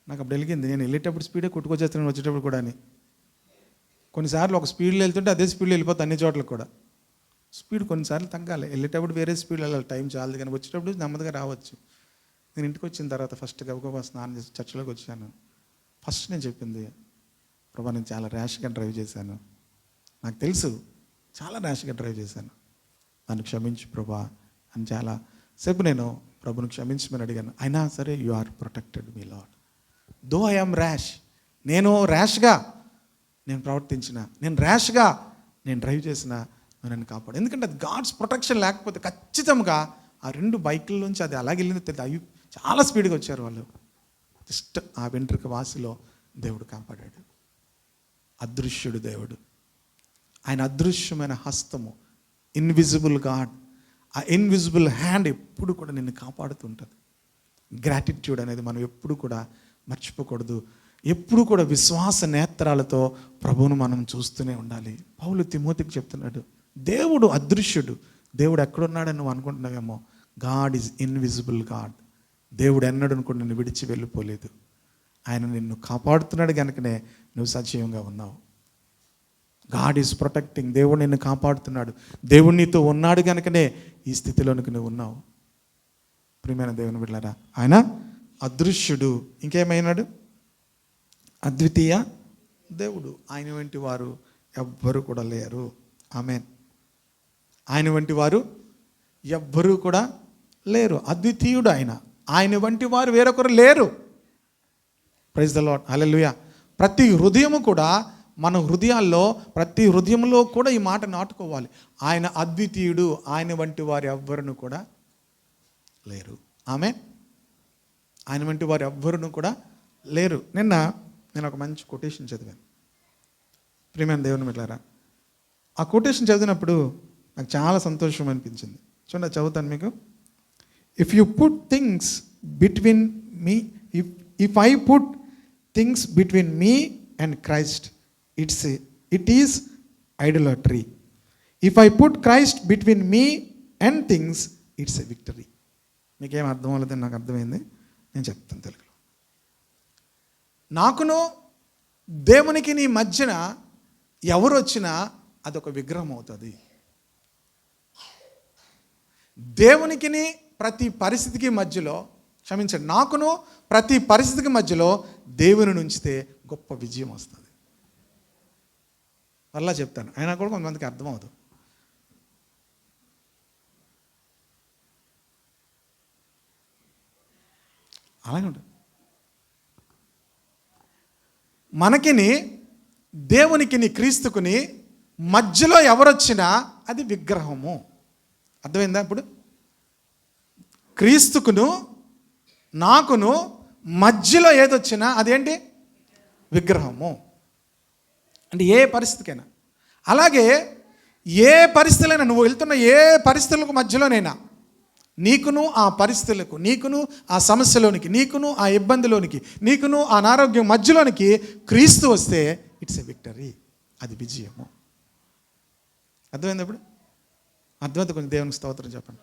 నాకు అప్పుడు వెలిగింది, నేను వెళ్ళేటప్పుడు స్పీడే కొట్టుకొచ్చేస్తున్నాను వచ్చేటప్పుడు కూడా అని. కొన్నిసార్లు ఒక స్పీడ్లో వెళ్తుంటే అదే స్పీడ్లో వెళ్ళిపోతుంది అన్ని చోట్లకు కూడా. స్పీడ్ కొన్నిసార్లు తగ్గాలి. వెళ్ళేటప్పుడు వేరే స్పీడ్ వెళ్ళాలి, టైం చాలదు. కానీ వచ్చేటప్పుడు నెమ్మదిగా రావచ్చు. నేను ఇంటికి వచ్చిన తర్వాత ఫస్ట్ గబగబా స్నానం చేసి చర్చిలోకి వచ్చాను. ఫస్ట్ నేను చెప్పింది, ప్రభా నేను చాలా ర్యాష్గా డ్రైవ్ చేశాను, నాకు తెలుసు చాలా ర్యాష్గా డ్రైవ్ చేశాను, నన్ను క్షమించు ప్రభా అని చాలా సేపు నేను ప్రభుని క్షమించమని అడిగాను. అయినా సరే you are protected me Lord. Though I am rash, నేను ర్యాష్గా నేను ప్రవర్తించిన, నేను ర్యాష్గా నేను డ్రైవ్ చేసిన, నన్ను కాపాడు. ఎందుకంటే అది గాడ్స్ ప్రొటెక్షన్ లేకపోతే ఖచ్చితంగా ఆ 2 బైకుల నుంచి అది అలాగే వెళ్ళిందో తెలియదు. అవి చాలా స్పీడ్గా వచ్చారు వాళ్ళు. జస్ట్ ఆ వెంట్రుక వాసిలో దేవుడు కాపాడాడు. అదృశ్యుడు దేవుడు. ఆయన అదృశ్యమైన హస్తము, ఇన్విజిబుల్ గాడ్, ఆ ఇన్విజిబుల్ హ్యాండ్ ఎప్పుడు కూడా నిన్ను కాపాడుతుంటుంది. గ్రాటిట్యూడ్ అనేది మనం ఎప్పుడు కూడా మర్చిపోకూడదు. ఎప్పుడు కూడా విశ్వాస నేత్రాలతో ప్రభువును మనం చూస్తూనే ఉండాలి. పౌలు తిమోతికి చెప్తున్నాడు, దేవుడు అదృశ్యుడు. దేవుడు ఎక్కడున్నాడని నువ్వు అనుకుంటున్నావేమో. God is invisible God. దేవుడు ఎన్నడూ కూడా నిన్ను విడిచి వెళ్ళిపోలేదు. ఆయన నిన్ను కాపాడుతున్నాడు కనుకనే నువ్వు సజీవంగా ఉన్నావు. God is protecting. దేవుడు నిన్ను కాపాడుతున్నాడు. దేవుడు నీతో ఉన్నాడు కనుకనే ఈ స్థితిలోనికి నువ్వు ఉన్నావు. ప్రియమైన దేవుని బిడ్డలారా, ఆయన అదృశ్యుడు. ఇంకేమైనాడు? అద్వితీయ దేవుడు. ఆయన వంటి వారు ఎవ్వరూ కూడా లేరు. ఆమేన్. ఆయన వంటి వారు ఎవ్వరూ కూడా లేరు. అద్వితీయుడు ఆయన. ఆయన వంటి వారు వేరొకరు లేరు. Praise the Lord. హల్లెలూయా. ప్రతి హృదయము కూడా, మన హృదయాల్లో ప్రతి హృదయంలో కూడా ఈ మాట నాటుకోవాలి. ఆయన అద్వితీయుడు. ఆయన వంటి వారు ఎవ్వరును కూడా లేరు. ఆమేన్. ఆయన వంటి వారు ఎవ్వరును కూడా లేరు. నిన్న నేను ఒక మంచి కొటేషన్ చదివాను. ప్రియమైన దేవుని బిడ్డలారా, ఆ కొటేషన్ చదివినప్పుడు నాకు చాలా సంతోషం అనిపించింది. చూడండి, చదువుతాను మీకు. If you put things between me, if I put things between me and Christ, it is idolatry. If I put Christ between me and things, it's a victory. మీకేం అర్థం అవ్వలేదని నాకు అర్థమైంది, నేను చెప్తాను తెలుగులో. నాకును దేవునికి నీ మధ్యన ఎవరు వచ్చినా అదొక విగ్రహం అవుతుంది. దేవునికిని ప్రతి పరిస్థితికి మధ్యలో, క్షమించండి, నాకును ప్రతి పరిస్థితికి మధ్యలో దేవుని ఉంచితే గొప్ప విజయం వస్తుంది. అలా చెప్తాను, అయినా కూడా కొంతమందికి అర్థం అవుతుంది. అలాగే ఉంటుంది. మనకిని దేవునికిని క్రీస్తుకుని మధ్యలో ఎవరొచ్చినా అది విగ్రహము. అర్థమైందా? ఇప్పుడు క్రీస్తుకును నాకును మధ్యలో ఏదొచ్చినా అదేంటి? విగ్రహము. అంటే ఏ పరిస్థితికైనా. అలాగే ఏ పరిస్థితులైనా, నువ్వు వెళ్తున్న ఏ పరిస్థితులకు మధ్యలోనైనా, నీకును ఆ పరిస్థితులకు, నీకును ఆ సమస్యలోనికి, నీకును ఆ ఇబ్బందిలోనికి, నీకును ఆ అనారోగ్యం మధ్యలోనికి క్రీస్తు వస్తే ఇట్స్ ఎ విక్టరీ. అది విజయము. అర్థమైంది? ఇప్పుడు అర్థమైతే కొంచెం దేవునికి స్తోత్రం చెప్పండి.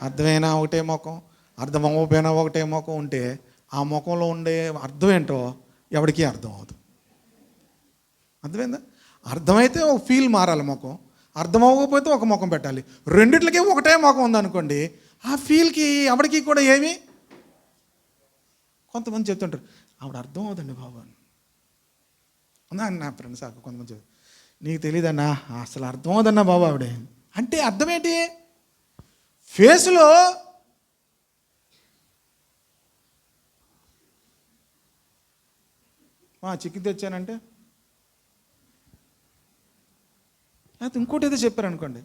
అర్థమైనా ఒకటే ముఖం, అర్థం అవ్వకపోయినా ఒకటే ముఖం ఉంటే ఆ ముఖంలో ఉండే అర్థం ఏంటో ఎవరికీ అర్థం అవ్వదు. అర్థమైందా? అర్థమైతే ఒక ఫీల్ మారాలి ముఖం, అర్థం అవ్వకపోతే ఒక ముఖం పెట్టాలి. రెండిట్లకి ఒకటే ముఖం ఉందనుకోండి, ఆ ఫీల్కి ఎవరికి కూడా ఏమి. కొంతమంది చెప్తుంటారు, ఆవిడ అర్థం అవుదండి బాబు అని. నా ఫ్రెండ్స్ కొంతమంది చెప్తారు, నీకు తెలియదన్నా అసలు అర్థం అవుదన్నా బాబు ఆవిడే అంటే. అర్థం ఏంటి? ఫేస్లో చిక్కి తెచ్చానంటే, అది ఇంకోటి ఏదో చెప్పారనుకోండి,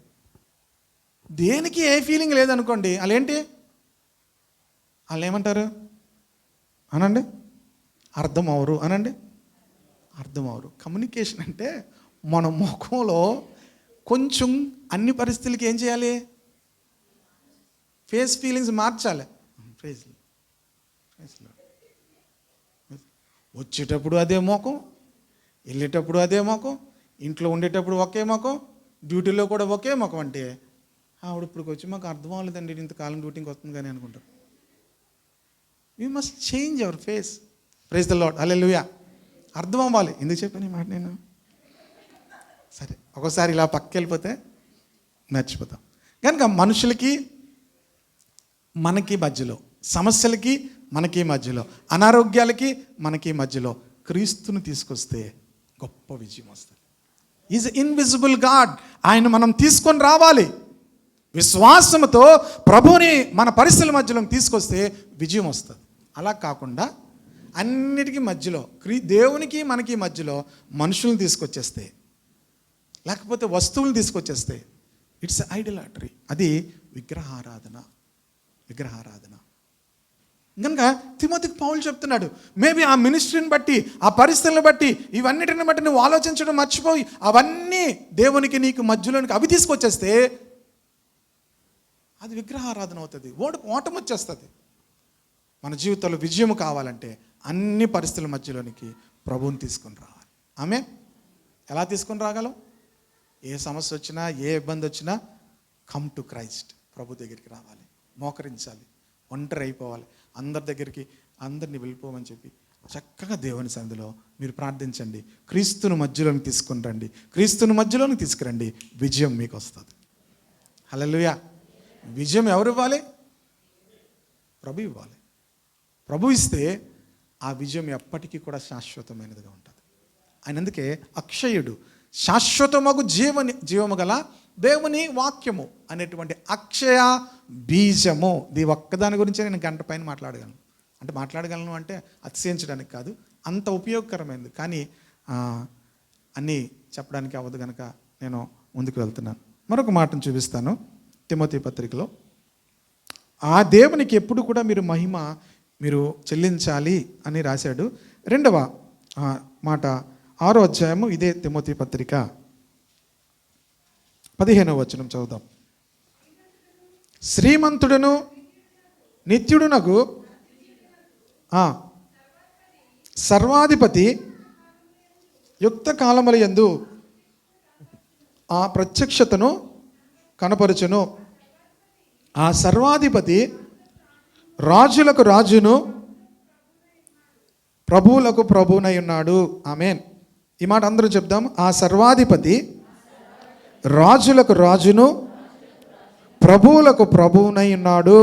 దేనికి ఏ ఫీలింగ్ లేదనుకోండి, వాళ్ళేంటి, వాళ్ళు ఏమంటారు అనండి? అర్థం అవరు అనండి, అర్థం అవరు. కమ్యూనికేషన్ అంటే మన ముఖంలో కొంచెం అన్ని పరిస్థితులకి ఏం చేయాలి? ఫేస్ ఫీలింగ్స్ మార్చాలి. వచ్చేటప్పుడు అదే ముఖం, వెళ్ళేటప్పుడు అదే ముఖం, ఇంట్లో ఉండేటప్పుడు ఒకే ముఖం, డ్యూటీలో కూడా ఒకే ముఖం. అంటే ఆవిడ ఇప్పటికి వచ్చి మాకు అర్థం అవ్వలేదండి, ఇంతకాలం డ్యూటీకి వస్తుంది కానీ అనుకుంటారు. We must change our face. Praise the Lord. Hallelujah. అర్థం అవ్వాలి. ఎందుకు చెప్పాను ఈ మాట నేను? సరే, ఒకసారి ఇలా పక్కకి వెళ్ళిపోతే మర్చిపోతాం. కనుక మనుషులకి మనకి మధ్యలో, సమస్యలకి మనకి మధ్యలో, అనారోగ్యాలకి మనకి మధ్యలో క్రీస్తుని తీసుకొస్తే గొప్ప విజయం వస్తుంది. Is invisible God. ఆయన మనం తీసుకొని రావాలి. విశ్వాసంతో ప్రభువుని మన పరిస్థితుల మధ్యలో తీసుకొస్తే విజయం వస్తుంది. అలా కాకుండా అన్నిటికీ మధ్యలో, దేవునికి మనకి మధ్యలో మనుషులను తీసుకొచ్చేస్తే, లేకపోతే వస్తువులను తీసుకొచ్చేస్తే ఇట్స్ ఐడలాట్రీ. అది విగ్రహారాధన. కనుక తిమోతికి పౌలు చెప్తున్నాడు, మేబీ ఆ మినిస్ట్రీని బట్టి, ఆ పరిస్థితులను బట్టి, ఇవన్నిటిని బట్టి నువ్వు ఆలోచించడం మర్చిపోయి అవన్నీ దేవునికి నీకు మధ్యలోనికి అవి తీసుకొచ్చేస్తే అది విగ్రహారాధన అవుతుంది. ఓటం వచ్చేస్తుంది. మన జీవితంలో విజయం కావాలంటే అన్ని పరిస్థితుల మధ్యలోనికి ప్రభువుని తీసుకొని రావాలి. ఆమె ఎలా తీసుకొని రాగలం? ఏ సమస్య వచ్చినా, ఏ ఇబ్బంది వచ్చినా కమ్ టు క్రైస్ట్. ప్రభు దగ్గరికి రావాలి, మోకరించాలి, ఒంటరి అయిపోవాలి, అందరి దగ్గరికి అందరినీ వెళ్ళిపోమని చెప్పి చక్కగా దేవుని సన్నిధిలో మీరు ప్రార్థించండి. క్రీస్తుని మధ్యలోకి తీసుకుని రండి, క్రీస్తుని మధ్యలోకి తీసుకురండి, విజయం మీకు వస్తుంది. హల్లెలూయా. విజయం ఎవరు ఇవ్వాలి? ప్రభు ఇవ్వాలి. ప్రభు ఇస్తే ఆ విజయం ఎప్పటికీ కూడా శాశ్వతమైనదిగా ఉంటుంది. ఆయన అందుకే అక్షయుడు, శాశ్వతమగు జీవము గల దేవుని వాక్యము అనేటువంటి అక్షయ బీజము. ఈ ఒక్కదాని గురించి నేను గంట పైన మాట్లాడగలను అంటే అతిశయించడానికి కాదు, అంత ఉపయోగకరమైనది. కానీ అన్నీ చెప్పడానికి అవ్వదు కనుక నేను ముందుకు వెళ్తున్నాను. మరొక మాటను చూపిస్తాను. తిమోతి పత్రికలో ఆ దేవునికి ఎప్పుడు కూడా మీరు చెల్లించాలి అని రాశాడు. 2వ మాట 6వ అధ్యాయము, ఇదే తిమోతి పత్రిక 15వ వచనం చదువుదాం. శ్రీమంతుడును నిత్యుడునగు సర్వాధిపతి యుక్త కాలముల యందు ఆ ప్రత్యక్షతను కనపరచును. ఆ సర్వాధిపతి రాజులకు రాజును ప్రభువులకు ప్రభువునై ఉన్నాడు. ఆమేన్. ఈ మాట అందరూ చెప్దాం. ఆ సర్వాధిపతి రాజులకు రాజును ప్రభువులకు ప్రభువునై ఉన్నాడు.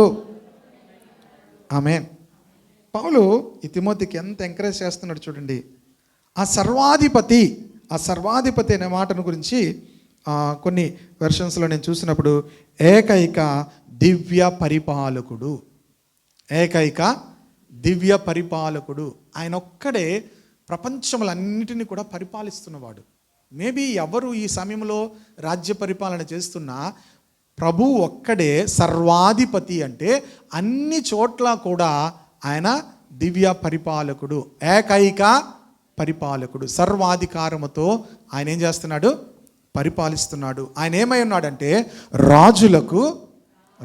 ఆమేన్. పౌలు ఈ తిమోతికి ఎంత ఎంకరేజ్ చేస్తున్నాడు చూడండి. ఆ సర్వాధిపతి అనే మాటను గురించి కొన్ని వెర్షన్స్లో నేను చూసినప్పుడు ఏకైక దివ్య పరిపాలకుడు, ఆయన ఒక్కడే ప్రపంచములన్నిటినీ కూడా పరిపాలిస్తున్నవాడు. మేబీ ఎవరు ఈ సమయంలో రాజ్య పరిపాలన చేస్తున్నా ప్రభు ఒక్కడే సర్వాధిపతి, అంటే అన్ని చోట్ల కూడా ఆయన దివ్య పరిపాలకుడు, ఏకైక పరిపాలకుడు. సర్వాధికారముతో ఆయన ఏం చేస్తున్నాడు? పరిపాలిస్తున్నాడు. ఆయన ఏమై ఉన్నాడంటే రాజులకు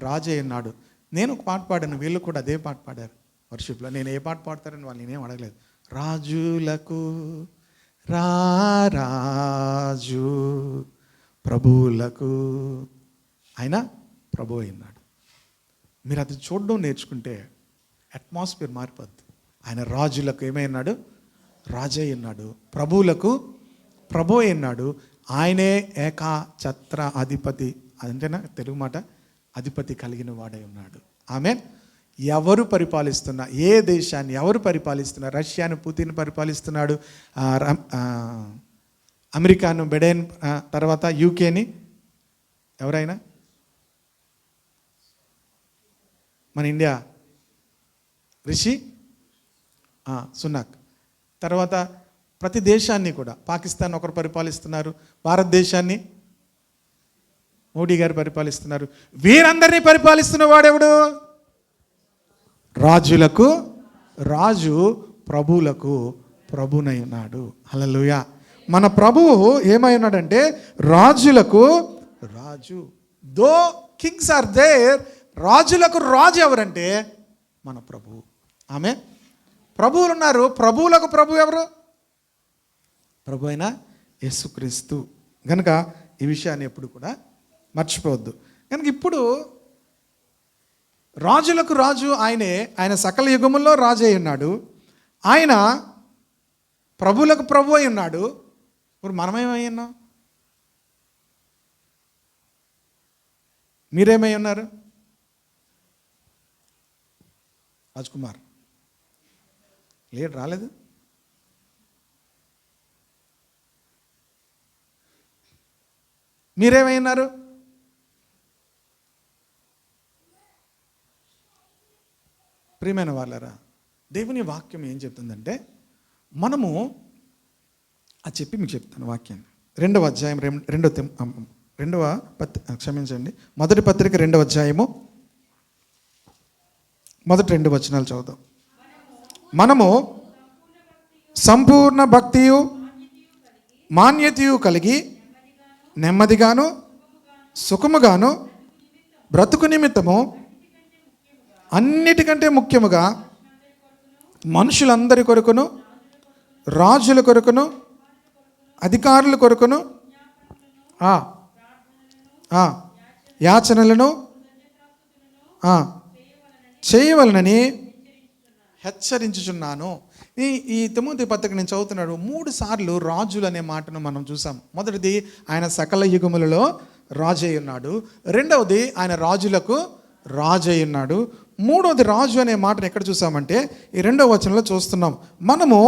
రాజు అయి ఉన్నాడు. నేను ఒక పాట పాడాను, వీళ్ళు కూడా అదే పాట పాడారు వర్షిప్లో. నేను ఏ పాట పాడతారని వాళ్ళు నేనేం అడగలేదు. రాజులకు రాజు ప్రభువులకు ఆయన ప్రభు అయినాడు. మీరు అది చూడడం నేర్చుకుంటే అట్మాస్ఫియర్ మారిపోద్ది. ఆయన రాజులకు ఏమైనాడు? రాజు అయినాడు. ప్రభువులకు ప్రభు అయినాడు. ఆయనే ఏకఛత్ర అధిపతి, అంటేనా తెలుగు మాట, అధిపతి కలిగిన వాడై ఉన్నాడు. ఆమేన్. ఎవరు పరిపాలిస్తున్నా, ఏ దేశాన్ని ఎవరు పరిపాలిస్తున్నారు? రష్యాను పుతిన్ పరిపాలిస్తున్నాడు, అమెరికాను బైడెన్, తర్వాత యూకేని ఎవరైనా, మన ఇండియా రిషి సునాక్, తర్వాత ప్రతి దేశాన్ని కూడా పాకిస్తాన్ ఒకరు పరిపాలిస్తున్నారు, భారతదేశాన్ని మోడీ గారు పరిపాలిస్తున్నారు. వీరందరినీ పరిపాలిస్తున్న వాడెవడు? రాజులకు రాజు ప్రభువులకు ప్రభునై ఉన్నాడు. హల్లెలూయా. మన ప్రభువు ఏమై ఉన్నాడంటే రాజులకు రాజు. దో కింగ్స్ ఆర్ దేర్, రాజులకు రాజు ఎవరంటే మన ప్రభువు. ఆమె ప్రభువులు ఉన్నారు. ప్రభువులకు ప్రభు ఎవరు? ప్రభు అయిన యేసుక్రీస్తు. కనుక ఈ విషయాన్ని ఎప్పుడు కూడా మర్చిపోవద్దు. కనుక ఇప్పుడు రాజులకు రాజు ఆయనే. ఆయన సకల యుగముల్లో రాజు అయి ఉన్నాడు. ఆయన ప్రభువులకు ప్రభు అయి ఉన్నాడు. ఇప్పుడు మనమేమై ఉన్నాం? మీరేమై ఉన్నారు? రాజ్ కుమార్ లేడు, రాలేదు. మీరేమైనారు? ప్రియమైన వాళ్ళరా, దేవుని వాక్యం ఏం చెప్తుందంటే, మనము అది చెప్పి మీకు చెప్తాను వాక్యాన్ని. 2వ అధ్యాయం మొదటి పత్రిక 2వ అధ్యాయము మొదటి 2 వచనాలు చదువుదాం. మనము సంపూర్ణ భక్తియు మాన్యతయు కలిగి నెమ్మదిగాను సుఖముగాను బ్రతుకు నిమిత్తము అన్నిటికంటే ముఖ్యముగా మనుషులందరి కొరకును, రాజుల కొరకును, అధికారుల కొరకును యాచనలను చేయవలనని హెచ్చరించుచున్నాను. ఈ తిమోతి పత్రిక నేను చదువుతున్నాడు. 3 సార్లు రాజులు అనే మాటను మనం చూసాం. మొదటిది ఆయన సకల యుగములలో రాజు అయి ఉన్నాడు. రెండవది ఆయన రాజులకు రాజు అయి ఉన్నాడు. మూడవది రాజు అనే మాటను ఎక్కడ చూసామంటే ఈ 2వ వచనంలో చూస్తున్నాం. మనము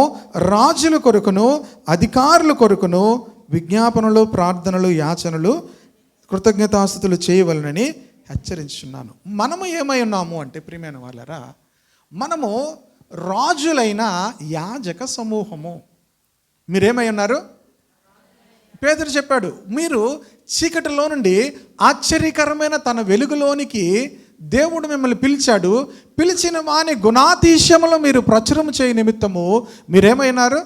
రాజుల కొరకును అధికారుల కొరకును విజ్ఞాపనలు, ప్రార్థనలు, యాచనలు, కృతజ్ఞతాస్తుతులు చేయవలనని హెచ్చరించున్నాను. మనము ఏమై ఉన్నాము అంటే ప్రియమైన వాళ్ళరా, మనము రాజులైన యాజక సమూహము. మీరేమై ఉన్నారు? పేతురు చెప్పాడు, మీరు చీకటిలో నుండి ఆశ్చర్యకరమైన తన వెలుగులోనికి దేవుడు మిమ్మల్ని పిలిచాడు. పిలిచిన వాని గుణాతిశయములో మీరు ప్రచురం చేయ నిమిత్తము మీరేమైనారు?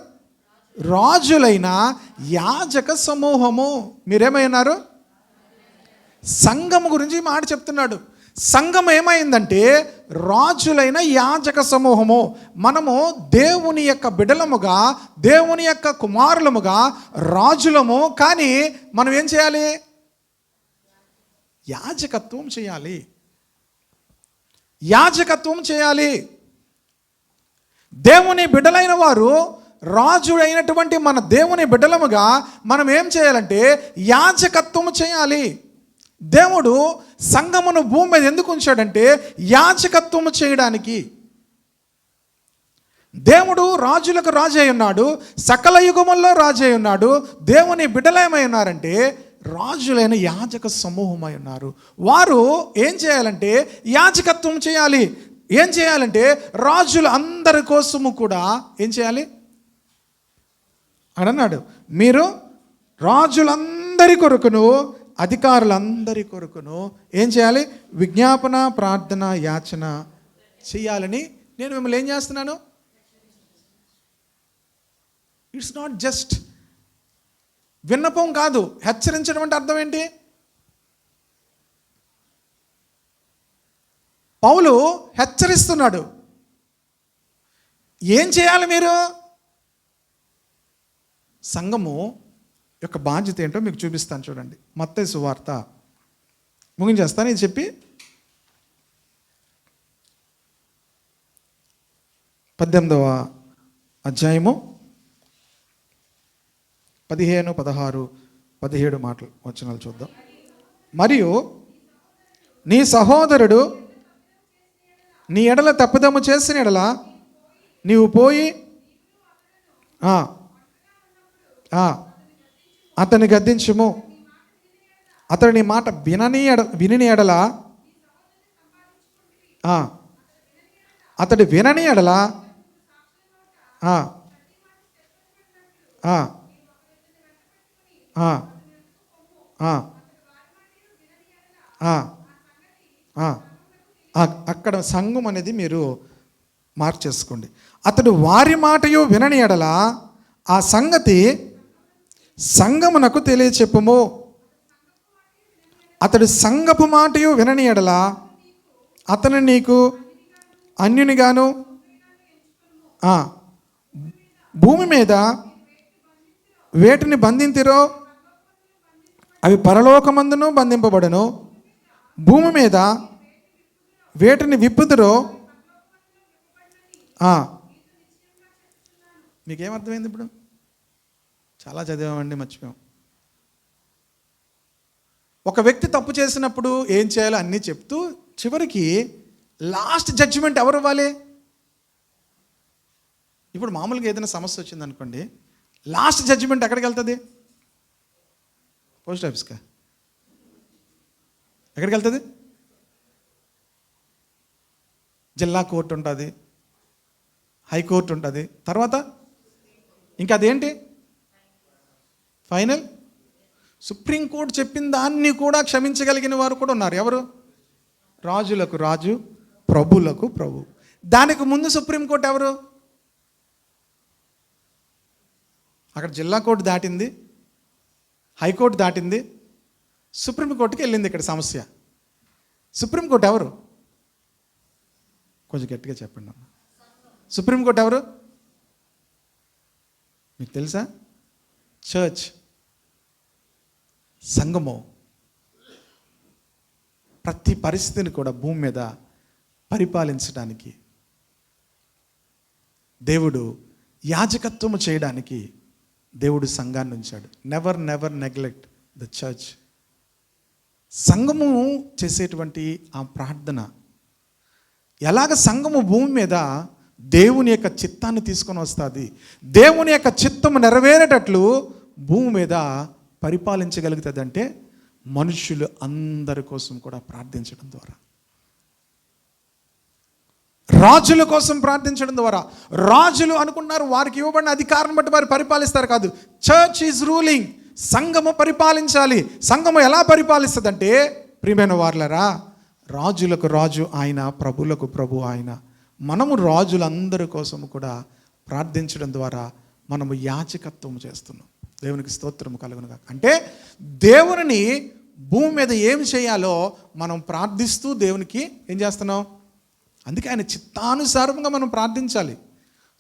రాజులైన యాజక సమూహము. మీరేమైనారు? సంఘము గురించి మాట చెప్తున్నాడు. సంఘం ఏమైందంటే రాజులైన యాజక సమూహము. మనము దేవుని యొక్క బిడలముగా, దేవుని యొక్క కుమారులముగా రాజులము. కానీ మనం ఏం చేయాలి? యాజకత్వం చేయాలి. యాజకత్వం చేయాలి. దేవుని బిడ్డలైన వారు, రాజు అయినటువంటి మన దేవుని బిడ్డలముగా మనం ఏం చేయాలంటే యాజకత్వం చేయాలి. దేవుడు సంఘమును భూమి మీద ఎందుకు ఉంచాడంటే యాజకత్వం చేయడానికి. దేవుడు రాజులకు రాజు అయి ఉన్నాడు, సకల యుగముల్లో రాజు అయి ఉన్నాడు. దేవుని బిడ్డలేమై ఉన్నారంటే రాజులైన యాజక సమూహమై ఉన్నారు. వారు ఏం చేయాలంటే యాజకత్వం చేయాలి. ఏం చేయాలంటే రాజుల అందరి కోసము కూడా ఏం చేయాలి అని అన్నాడు. మీరు రాజులందరి కొరకును, అధికారులందరి కొరకును ఏం చేయాలి? విజ్ఞాపన, ప్రార్థన, యాచన చేయాలని నేను మిమ్మల్ని ఏం చేస్తున్నాను? ఇట్స్ నాట్ జస్ట్ విన్నపం కాదు. హెచ్చరించడం అంటే అర్థం ఏంటి? పౌలు హెచ్చరిస్తున్నాడు. ఏం చేయాలి మీరు? సంఘము యొక్క బాధ్యత ఏంటో మీకు చూపిస్తాను, చూడండి. మత్తయి సువార్త ముగించేస్తాను ఇది చెప్పి. 18వ అధ్యాయము 15, 16, 17 మాటలు వచనాలు చూద్దాం. మరియు నీ సహోదరుడు నీ ఎడల తప్పిదము చేసిన ఎడల నీవు పోయి అతని గద్దించుము. అతడు నీ మాట వినని ఎడల అతడు వినని ఎడల అక్కడ సంఘం అనేది మీరు మార్చేసుకోండి. అతడు వారి మాటయు వినని ఎడల ఆ సంగతి సంఘమునకు తెలియచెప్పుము. అతడు సంఘపు మాటయు వినని ఎడల అతను నీకు అన్యునిగాను, భూమి మీద వేటిని బంధింతిరో అవి పరలోకమందును బంధింపబడును, భూమి మీద వేటిని విప్పుదురో. మీకేమర్థమైంది ఇప్పుడు? చాలా చదివామండి, మర్చిపోయాం. ఒక వ్యక్తి తప్పు చేసినప్పుడు ఏం చేయాలో అన్నీ చెప్తూ చివరికి లాస్ట్ జడ్జిమెంట్ ఎవరు ఇవ్వాలి? ఇప్పుడు మామూలుగా ఏదైనా సమస్య వచ్చింది అనుకోండి, లాస్ట్ జడ్జిమెంట్ ఎక్కడికి వెళ్తుంది? పోస్ట్ ఆఫీస్కా? ఎక్కడికి వెళ్తుంది? జిల్లా కోర్టు ఉంటుంది, హైకోర్టు ఉంటుంది, తర్వాత ఇంకా అదేంటి ఫైనల్ సుప్రీంకోర్టు చెప్పిన దాన్ని కూడా క్షమించగలిగిన వారు కూడా ఉన్నారు. ఎవరు? రాజులకు రాజు, ప్రభులకు ప్రభు. దానికి ముందు సుప్రీంకోర్టు ఎవరు? అక్కడ జిల్లా కోర్టు దాటింది, హైకోర్టు దాటింది, సుప్రీంకోర్టుకి వెళ్ళింది. ఇక్కడ సమస్య సుప్రీంకోర్టు ఎవరు? కొంచెం గట్టిగా చెప్పండి అమ్మ. సుప్రీంకోర్టు ఎవరు మీకు తెలుసా? చర్చ్, సంఘము. ప్రతి పరిస్థితిని కూడా భూమి మీద పరిపాలించడానికి దేవుడు యాజకత్వము చేయడానికి దేవుడు సంఘాన్ని ఉంచాడు. Never neglect the church. సంఘము చేసేటువంటి ఆ ప్రార్థన, ఎలాగ సంఘము భూమి మీద దేవుని యొక్క చిత్తాన్ని తీసుకొని వస్తుంది, దేవుని యొక్క చిత్తము నెరవేరేటట్లు భూమి మీద పరిపాలించగలుగుతుంది అంటే మనుషులు అందరి కోసం కూడా ప్రార్థించడం ద్వారా, రాజుల కోసం ప్రార్థించడం ద్వారా. రాజులు అనుకున్నారు వారికి ఇవ్వబడిన అధికారం బట్టి వారు పరిపాలిస్తారు కాదు. Church is ruling. సంఘము పరిపాలించాలి. సంఘము ఎలా పరిపాలిస్తుందంటే, ప్రియమైన వార్లరా, రాజులకు రాజు ఆయన, ప్రభులకు ప్రభు ఆయన. మనము రాజులందరి కోసము కూడా ప్రార్థించడం ద్వారా మనము యాజకత్వం చేస్తున్నాం. దేవునికి స్తోత్రము కలుగునుగా. అంటే దేవుని భూమి మీద ఏం చేయాలో మనం ప్రార్థిస్తూ దేవునికి ఏం చేస్తున్నాం. అందుకే ఆయన చిత్తానుసారంగా మనం ప్రార్థించాలి.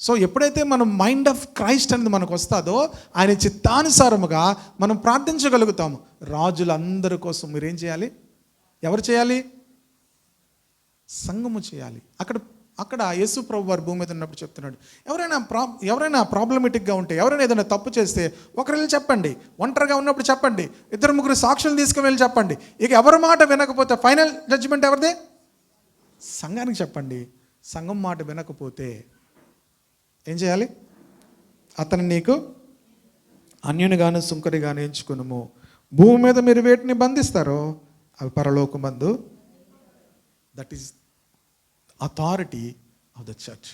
సో ఎప్పుడైతే మనం మైండ్ ఆఫ్ క్రైస్ట్ అనేది మనకు వస్తుందో ఆయన చిత్తానుసారముగా మనం ప్రార్థించగలుగుతాము. రాజులందరి కోసం మీరేం చేయాలి? ఎవరు చేయాలి? సంఘము చేయాలి. అక్కడ యేసు ప్రభు వారు భూమి మీద ఉన్నప్పుడు చెప్తున్నాడు, ఎవరైనా ప్రాబ్లమేటిక్గా ఉంటే, ఎవరైనా ఏదైనా తప్పు చేస్తే ఒకరు వెళ్ళి చెప్పండి. ఒంటరిగా ఉన్నప్పుడు చెప్పండి. 2-3 సాక్షులు తీసుకుని వెళ్ళి చెప్పండి. ఇక ఎవరి మాట వినకపోతే ఫైనల్ జడ్జిమెంట్ ఎవరిదే? సంఘానికి చెప్పండి. సంఘం మాట వినకపోతే ఏం చేయాలి? అతను నీకు అన్యునిగాను సుంకరిగాను ఎంచుకునుము. భూమి మీద మీరు వేటిని బంధిస్తారో అవి పరలోకమందు. That is authority of the church.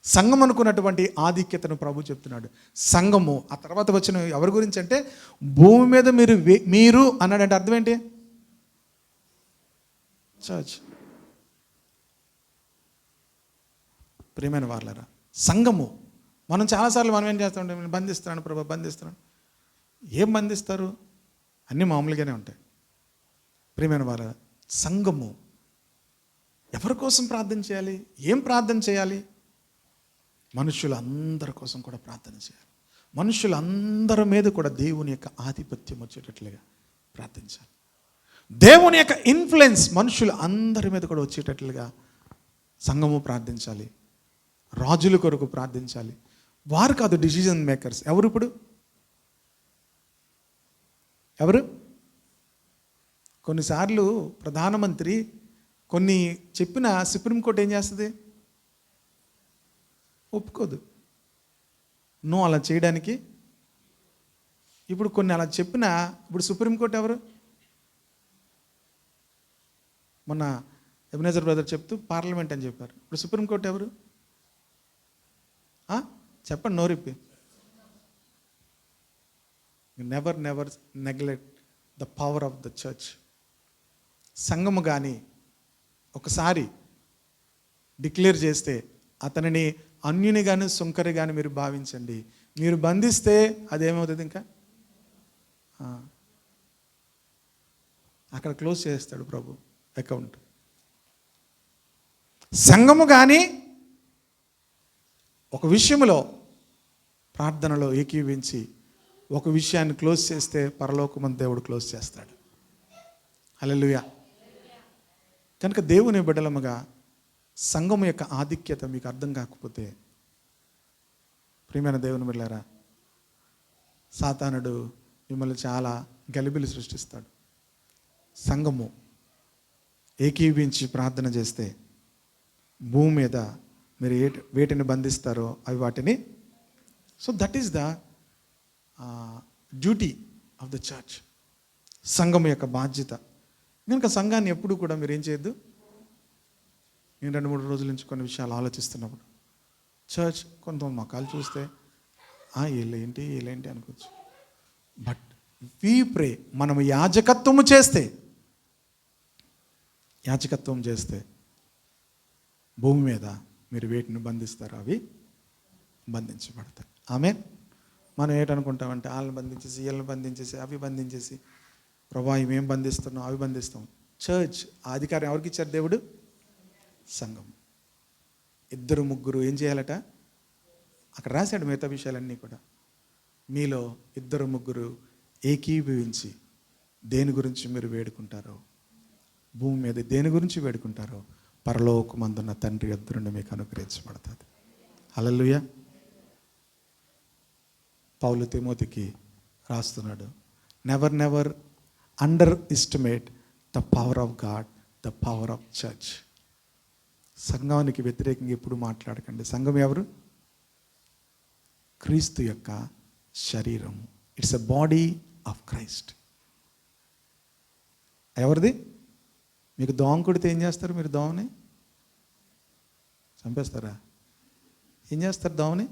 సంఘం అనుకున్నటువంటి ఆధిక్యతను ప్రభు చెప్తున్నాడు. సంఘము ఆ తర్వాత వచ్చిన ఎవరి గురించి అంటే భూమి మీద మీరు అన్నాడంటే అర్థం ఏంటి? చర్చ్. ప్రియమైన వాళ్ళరా, సంఘము. మనం చాలాసార్లు మనం ఏం చేస్తామంటే బంధిస్తున్నాను ప్రభు, బంధిస్తున్నాను. ఏం బంధిస్తారు? అన్నీ మామూలుగానే ఉంటాయి. ప్రియమైన వాళ్ళరా, సంఘము ఎవరి కోసం ప్రార్థన చేయాలి? ఏం ప్రార్థన చేయాలి? మనుషులందరి కోసం కూడా ప్రార్థన చేయాలి. మనుషులందరి మీద కూడా దేవుని యొక్క ఆధిపత్యం వచ్చేటట్లుగా ప్రార్థించాలి. దేవుని యొక్క ఇన్ఫ్లుయెన్స్ మనుషులు అందరి మీద కూడా వచ్చేటట్లుగా సంఘము ప్రార్థించాలి. రాజుల కొరకు ప్రార్థించాలి. వారు కాదు డిసిజన్ మేకర్స్. ఎవరు ఇప్పుడు? ఎవరు? కొన్నిసార్లు ప్రధానమంత్రి కొన్ని చెప్పిన సుప్రీంకోర్టు ఏం చేస్తుంది? ఒప్పుకోదు. నో అలా చేయడానికి. ఇప్పుడు కొన్ని అలా చెప్పిన ఇప్పుడు సుప్రీంకోర్టు ఎవరు? మొన్న ఎబెనెజర్ బ్రదర్ చెప్తూ పార్లమెంట్ అని చెప్పారు. ఇప్పుడు సుప్రీంకోర్టు ఎవరు? చెప్పండి నోరిప్పి. Never neglect the power of the church. సంఘము కానీ ఒకసారి డిక్లేర్ చేస్తే అతనిని అన్యుని కానీ సుంకరి కానీ మీరు భావించండి. మీరు బంధిస్తే అదేమవుతుంది? ఇంకా అక్కడ క్లోజ్ చేస్తాడు ప్రభు అకౌంట్. సంఘము కానీ ఒక విషయంలో ప్రార్థనలో ఏకీవించి ఒక విషయాన్ని క్లోజ్ చేస్తే పరలోకమందు దేవుడు క్లోజ్ చేస్తాడు. హల్లెలూయా. కనుక దేవుని బిడ్డలముగా సంఘము యొక్క ఆధిక్యత మీకు అర్థం కాకపోతే, ప్రియమైన దేవుని బిడ్డలారా, సాతానుడు మిమ్మల్ని చాలా గలిబిలి సృష్టిస్తాడు. సంఘము ఏకీవించి ప్రార్థన చేస్తే భూమి మీద మీరు వేటిని బంధిస్తారో అవి వాటిని. So that is the duty of the church. సంఘం యొక్క బాధ్యత. కనుక సంఘాన్ని ఎప్పుడు కూడా మీరు ఏం చేయొద్దు. నేను 2-3 రోజుల నుంచి కొన్ని విషయాలు ఆలోచిస్తున్నప్పుడు చర్చ్ కొంత మొక్కలు చూస్తే వీళ్ళేంటి అనుకోవచ్చు. బట్ వీ ప్రే, మనం యాజకత్వం చేస్తే భూమి మీద మీరు వేటిని బంధిస్తారో అవి బంధించబడతాయి. ఆమేన్. మనం ఏంటనుకుంటామంటే వాళ్ళని బంధించేసి వీళ్ళని బంధించేసి అవి బంధించేసి ప్రభా ఇవేం బంధిస్తున్నాం అవి బంధిస్తాం. చర్చ్ ఆ అధికారం ఎవరికి ఇచ్చారు? దేవుడు. సంఘం 2-3 ఏం చేయాలట? అక్కడ రాశాడు మిగతా విషయాలన్నీ కూడా. మీలో 2-3 ఏకీభవించి దేని గురించి మీరు వేడుకుంటారో, భూమి మీద దేని గురించి వేడుకుంటారో పరలోకమందున్న తండ్రి యొద్ద నుండి మీకు అనుగ్రహించబడుతుంది. హల్లెలూయా. పౌలు తిమోతికి రాస్తున్నాడు, never under estimate the power of God, the power of church. సంఘానికి వ్యతిరేకంగా ఎప్పుడు మాట్లాడకండి. సంఘం ఎవరు? క్రీస్తు యొక్క శరీరం. It's a body of Christ. ఎవరిది? మీకు దోమ కొడితే ఏం చేస్తారు? మీరు దోమని చంపేస్తారా? ఏం చేస్తారు? దోమని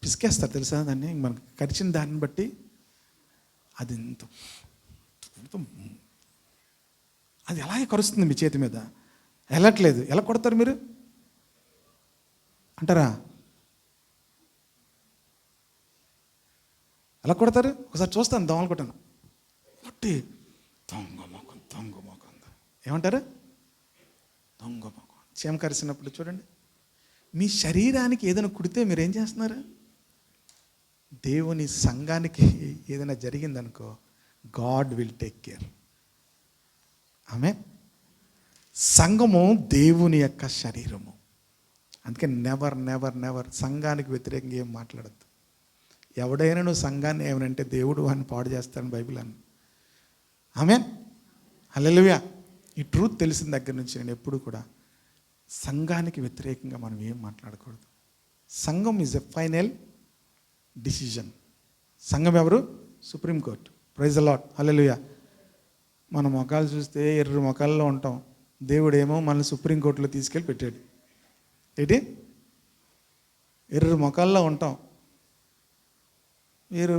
పిసికేస్తారు, తెలుసా? దాన్ని మనకు కరిచిన దాన్ని బట్టి అది అది అలాగే కరుస్తుంది మీ చేతి మీద. వెళ్ళట్లేదు. ఎలా కొడతారు మీరు అంటారా? ఎలా కొడతారు? ఒకసారి చూస్తాను, దోమలు కొట్టాను, కొట్టి దొంగ మొఖం ఏమంటారు? దొంగ మొఖం. చీమ కరిసినప్పుడు చూడండి, మీ శరీరానికి ఏదైనా కుడితే మీరు ఏం చేస్తున్నారు? దేవుని సంఘానికి ఏదైనా జరిగిందనుకో, గాడ్ విల్ టేక్ కేర్. ఆమె సంఘము దేవుని యొక్క శరీరము. అందుకే నెవర్ నెవర్ నెవర్ సంఘానికి వ్యతిరేకంగా ఏం మాట్లాడద్దు. ఎవడైనా నువ్వు సంఘాన్ని ఏమనంటే దేవుడు అని పాడు చేస్తాను బైబిల్ అని. ఆమేన్, హల్లెలూయా. ఈ ట్రూత్ తెలిసిన దగ్గర నుంచి నేను ఎప్పుడు కూడా సంఘానికి వ్యతిరేకంగా మనం ఏం మాట్లాడకూడదు. సంఘం ఈజ్ ఎ ఫైనల్ డిసిజన్. సంఘం ఎవరు? సుప్రీంకోర్టు. ప్రైజ్ ది లార్డ్, హల్లెలూయా. మన మొఖాలు చూస్తే ఎర్ర మొఖాల్లో ఉంటాం, దేవుడేమో మనల్ని సుప్రీంకోర్టులో తీసుకెళ్ళి పెట్టాడు. ఏంటి? ఎర్ర మొఖాల్లో ఉంటాం. మీరు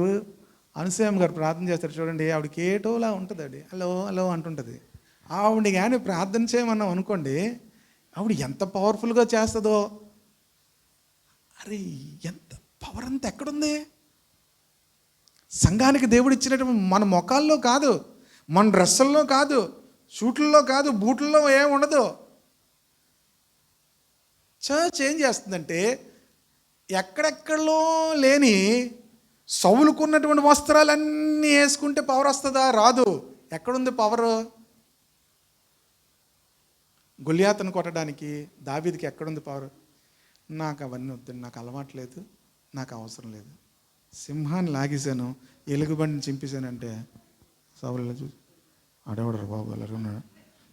అనసూయమ్మ గారు ప్రార్థన చేస్తారు చూడండి, ఆవిడకి ఏటోలా ఉంటుంది, ఆవిడ హలో హలో అంటుంటుంది. ఆవిడ కానీ ప్రార్థన చేయమన్నాం అనుకోండి, ఆవిడ ఎంత పవర్ఫుల్గా చేస్తుందో. అరే ఎంత పవర్ అంతా ఎక్కడుంది? సంఘానికి దేవుడు ఇచ్చినటువంటి మన మొఖాల్లో కాదు, మన డ్రెస్సుల్లో కాదు, షూట్లలో కాదు, బూట్లలో ఏమి ఉండదు. చర్చ్ ఏం చేస్తుందంటే ఎక్కడెక్కడలో లేని సౌలుకున్నటువంటి వస్త్రాలన్నీ వేసుకుంటే పవర్ వస్తుందా? రాదు. ఎక్కడుంది పవర్? గొలియాతును కొట్టడానికి దావీదుకి ఎక్కడుంది పవర్? నాకు అవన్నీ వద్దు, నాకు అలవాటు లేదు, నాకు అవసరం లేదు. సింహాన్ని లాగేశాను, ఎలుగుబండిని చింపేశానంటే సౌలు చూసి ఆడేవాడు బాబు అలాగే ఉన్నాడు,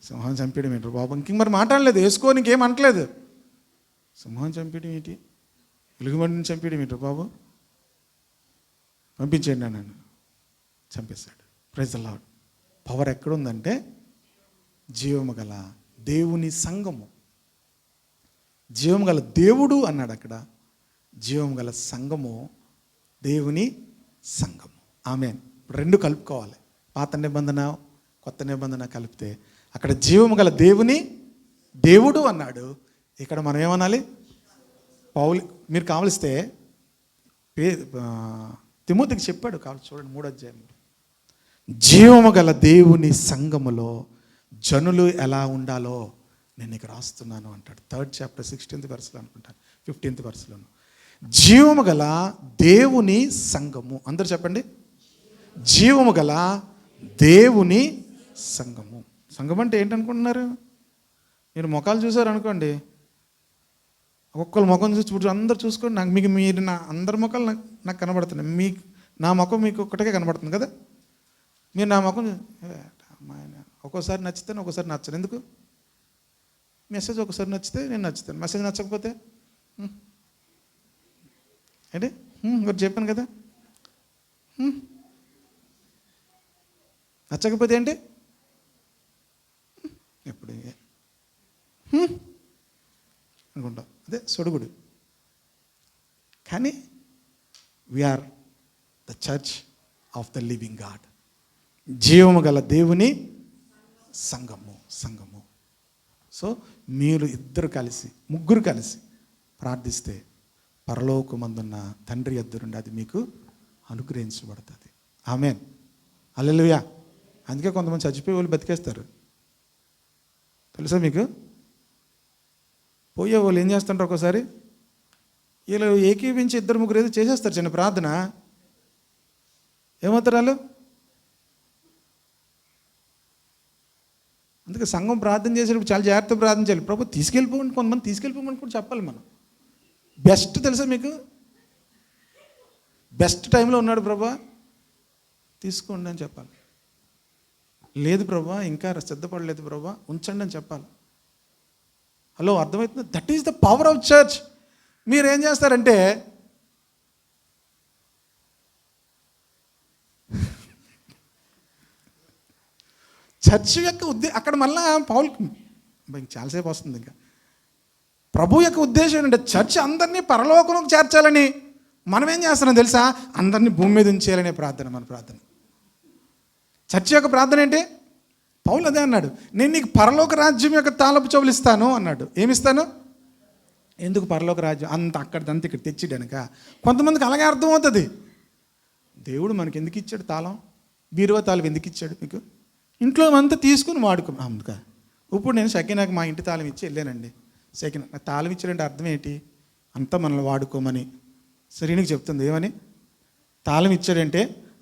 సింహాన్ని చంపేయడం ఏంటి బాబు? ఇంక మరి మాట్లాడలేదు, వేసుకో ఇంకేం అంటలేదు. సింహాన్ని చంపేయడం ఏంటి, ఎలుగుబండిని చంపేయడం ఏంటి బాబు, పంపించేయండి నన్ను. చంపేశాడు. Praise the lord. పవర్ ఎక్కడుందంటే జీవము గల దేవుని సంఘము. జీవం గల దేవుడు అన్నాడు అక్కడ. జీవం గల సంఘము దేవుని సంఘము. ఆమేన్. ఇప్పుడు రెండు కలుపుకోవాలి. పాత నిబంధన కొత్త నిబంధన కలిపితే అక్కడ జీవము గల దేవుడు అన్నాడు, ఇక్కడ మనం ఏమనాలి? పౌలు. మీరు కావలిస్తే తిమోతికి చెప్పాడు, కావాలి చూడండి 3వ అధ్యాయం. జీవము గల దేవుని సంఘములో జనులు ఎలా ఉండాలో నేను నీకు రాస్తున్నాను అంటాడు. 3rd chapter 16th verse అనుకుంటాను, 15th verse. జీవము గల దేవుని సంఘము. అందరూ చెప్పండి, జీవము గల దేవుని సంఘము. సంఘం అంటే ఏంటనుకుంటున్నారు? మీరు ముఖాలు చూసారు అనుకోండి, ఒక్కొక్కరు ముఖం చూసి అందరు చూసుకోండి, నాకు మీకు మీరు నా అందరి ముఖాలు నాకు కనబడుతున్నాయి, మీకు నా ముఖం మీకు ఒక్కటే కనబడుతుంది కదా. మీరు నా ముఖం ఒక్కోసారి నచ్చితే ఒక్కోసారి నచ్చను. ఎందుకు? మెసేజ్ ఒకసారి నచ్చితే నేను నచ్చుతాను, మెసేజ్ నచ్చకపోతే అంటే మీరు చెప్పాను కదా, నచ్చకపోతే ఏంటి? ఎప్పుడు అనుకుంటాం, అదే సొడుగుడు. కానీ we are the church of the living God. జీవము గల దేవుని సంఘము. సో మీరు ఇద్దరు కలిసి, ముగ్గురు కలిసి ప్రార్థిస్తే పరలోకమందున్న తండ్రి యొద్ద నుండి అది మీకు అనుగ్రహించబడుతుంది. ఆమేన్, హల్లెలూయా. అందుకే కొంతమంది చచ్చిపోయే వాళ్ళు బతికేస్తారు తెలుసా మీకు? పోయే వాళ్ళు ఏం చేస్తుంటారు, ఒకసారి వీళ్ళు ఏకీవించి ఇద్దరు ముగ్గురు ఏదో చేసేస్తారు చిన్న ప్రార్థన, ఏమవుతారు వాళ్ళు? అందుకే సంఘం ప్రార్థన చేసేటప్పుడు చాలా జాగ్రత్తగా ప్రార్థన చేయాలి. ప్రభు తీసుకెళ్ళిపోండి, కొంతమంది తీసుకెళ్ళిపోమని కూడా చెప్పాలి మనం. బెస్ట్ తెలుసా మీకు? బెస్ట్ టైంలో ఉన్నాడు ప్రభా, తీసుకోండి అని చెప్పాలి. లేదు ప్రభా ఇంకా సిద్ధపడలేదు ప్రభా, ఉంచండి అని చెప్పాలి. హలో, అర్థమవుతుంది? That is the power of church. మీరు ఏం చేస్తారంటే చర్చ్ యొక్క అక్కడ మళ్ళా పౌల్ చాలాసేపు వస్తుంది. ఇంకా ప్రభు యొక్క ఉద్దేశం ఏంటంటే చర్చ్ అందరినీ పరలోకంలోకి చేర్చాలని. మనం ఏం చేస్తున్నాం తెలుసా? అందరినీ భూమి మీద ఉంచేయాలనే ప్రార్థన మన ప్రార్థన. చర్చ్ యొక్క ప్రార్థన ఏంటి? పౌలు అదే అన్నాడు, నేను నీకు పరలోక రాజ్యం యొక్క తాళపు చెవులు ఇస్తాను అన్నాడు. ఏమిస్తాను? ఎందుకు పరలోక రాజ్యం? అంత అక్కడిదంతా ఇక్కడ తెచ్చిడనక. కొంతమందికి అలాగే అర్థమవుతుంది. దేవుడు మనకి ఎందుకు ఇచ్చాడు తాళం? బీరువా తాళం ఎందుకు ఇచ్చాడు మీకు? ఇంట్లో అంతా తీసుకుని వాడుకున్నాం. అందుక ఇప్పుడు నేను షకీనాకి మా ఇంటి తాళం ఇచ్చి వెళ్ళానండి. షకీనా నాకు తాళం ఇచ్చాడంటే అర్థం ఏంటి? అంతా మనల్ని వాడుకోమని శ్రీనికి చెప్తుంది. ఏమని? తాళం ఇచ్చాడంటే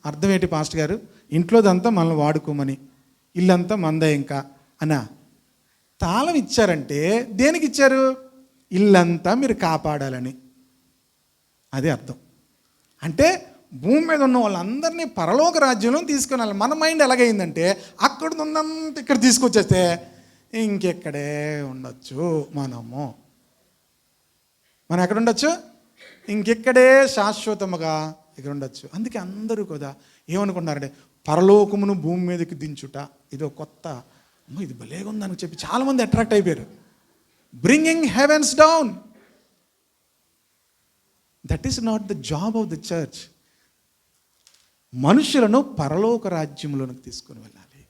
అర్థం ఏంటి పాస్టర్ గారు? ఇంట్లోదంతా మనల్ని వాడుకోమని, ఇల్లంతా మందే ఇంకా అనా. తాళం ఇచ్చారంటే దేనికి ఇచ్చారు? ఇల్లంతా మీరు కాపాడాలని. అదే అర్థం. అంటే భూమి మీద ఉన్న వాళ్ళందరినీ పరలోక రాజ్యంలో తీసుకుని వెళ్ళాలి. మన మైండ్ ఎలాగైందంటే అక్కడ ఉన్నంత ఇక్కడ తీసుకొచ్చేస్తే ఇంకెక్కడే ఉండొచ్చు మనము. మనం ఎక్కడ ఉండొచ్చు? ఇంకెక్కడే శాశ్వతముగా ఇక్కడ ఉండొచ్చు. అందుకే అందరూ కూడా ఏమనుకుంటున్నారంటే పరలోకమును భూమి మీదకి దించుట ఇదో కొత్త, ఇది భలేగా ఉందని చెప్పి చాలామంది అట్రాక్ట్ అయిపోయారు. Bringing heavens down. That is not the job of the church. మనుషులను పరలోక రాజ్యంలోనికి తీసుకొని వెళ్ళాలి.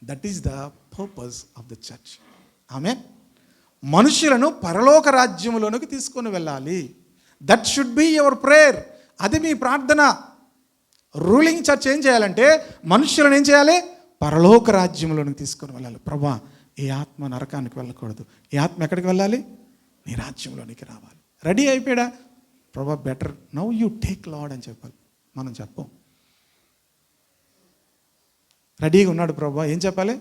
That is the purpose of the church. Amen. మనుషులను పరలోక రాజ్యంలోనికి తీసుకొని వెళ్ళాలి. That should be your prayer. అది మీ ప్రార్థన. రూలింగ్ చర్చ్ ఏం చేయాలంటే మనుషులను ఏం చేయాలి? పరలోక రాజ్యంలోనికి తీసుకొని వెళ్ళాలి. ప్రభా, ఈ ఆత్మ నరకానికి వెళ్ళకూడదు. ఈ ఆత్మ ఎక్కడికి వెళ్ళాలి? నీ రాజ్యంలోనికి రావాలి. రెడీ అయిపోయాడా? ప్రభా better now you take lord అని చెప్పాలి. మనం చెప్పం. రెడీగా ఉన్నాడు ప్రభా, ఏం చెప్పాలి?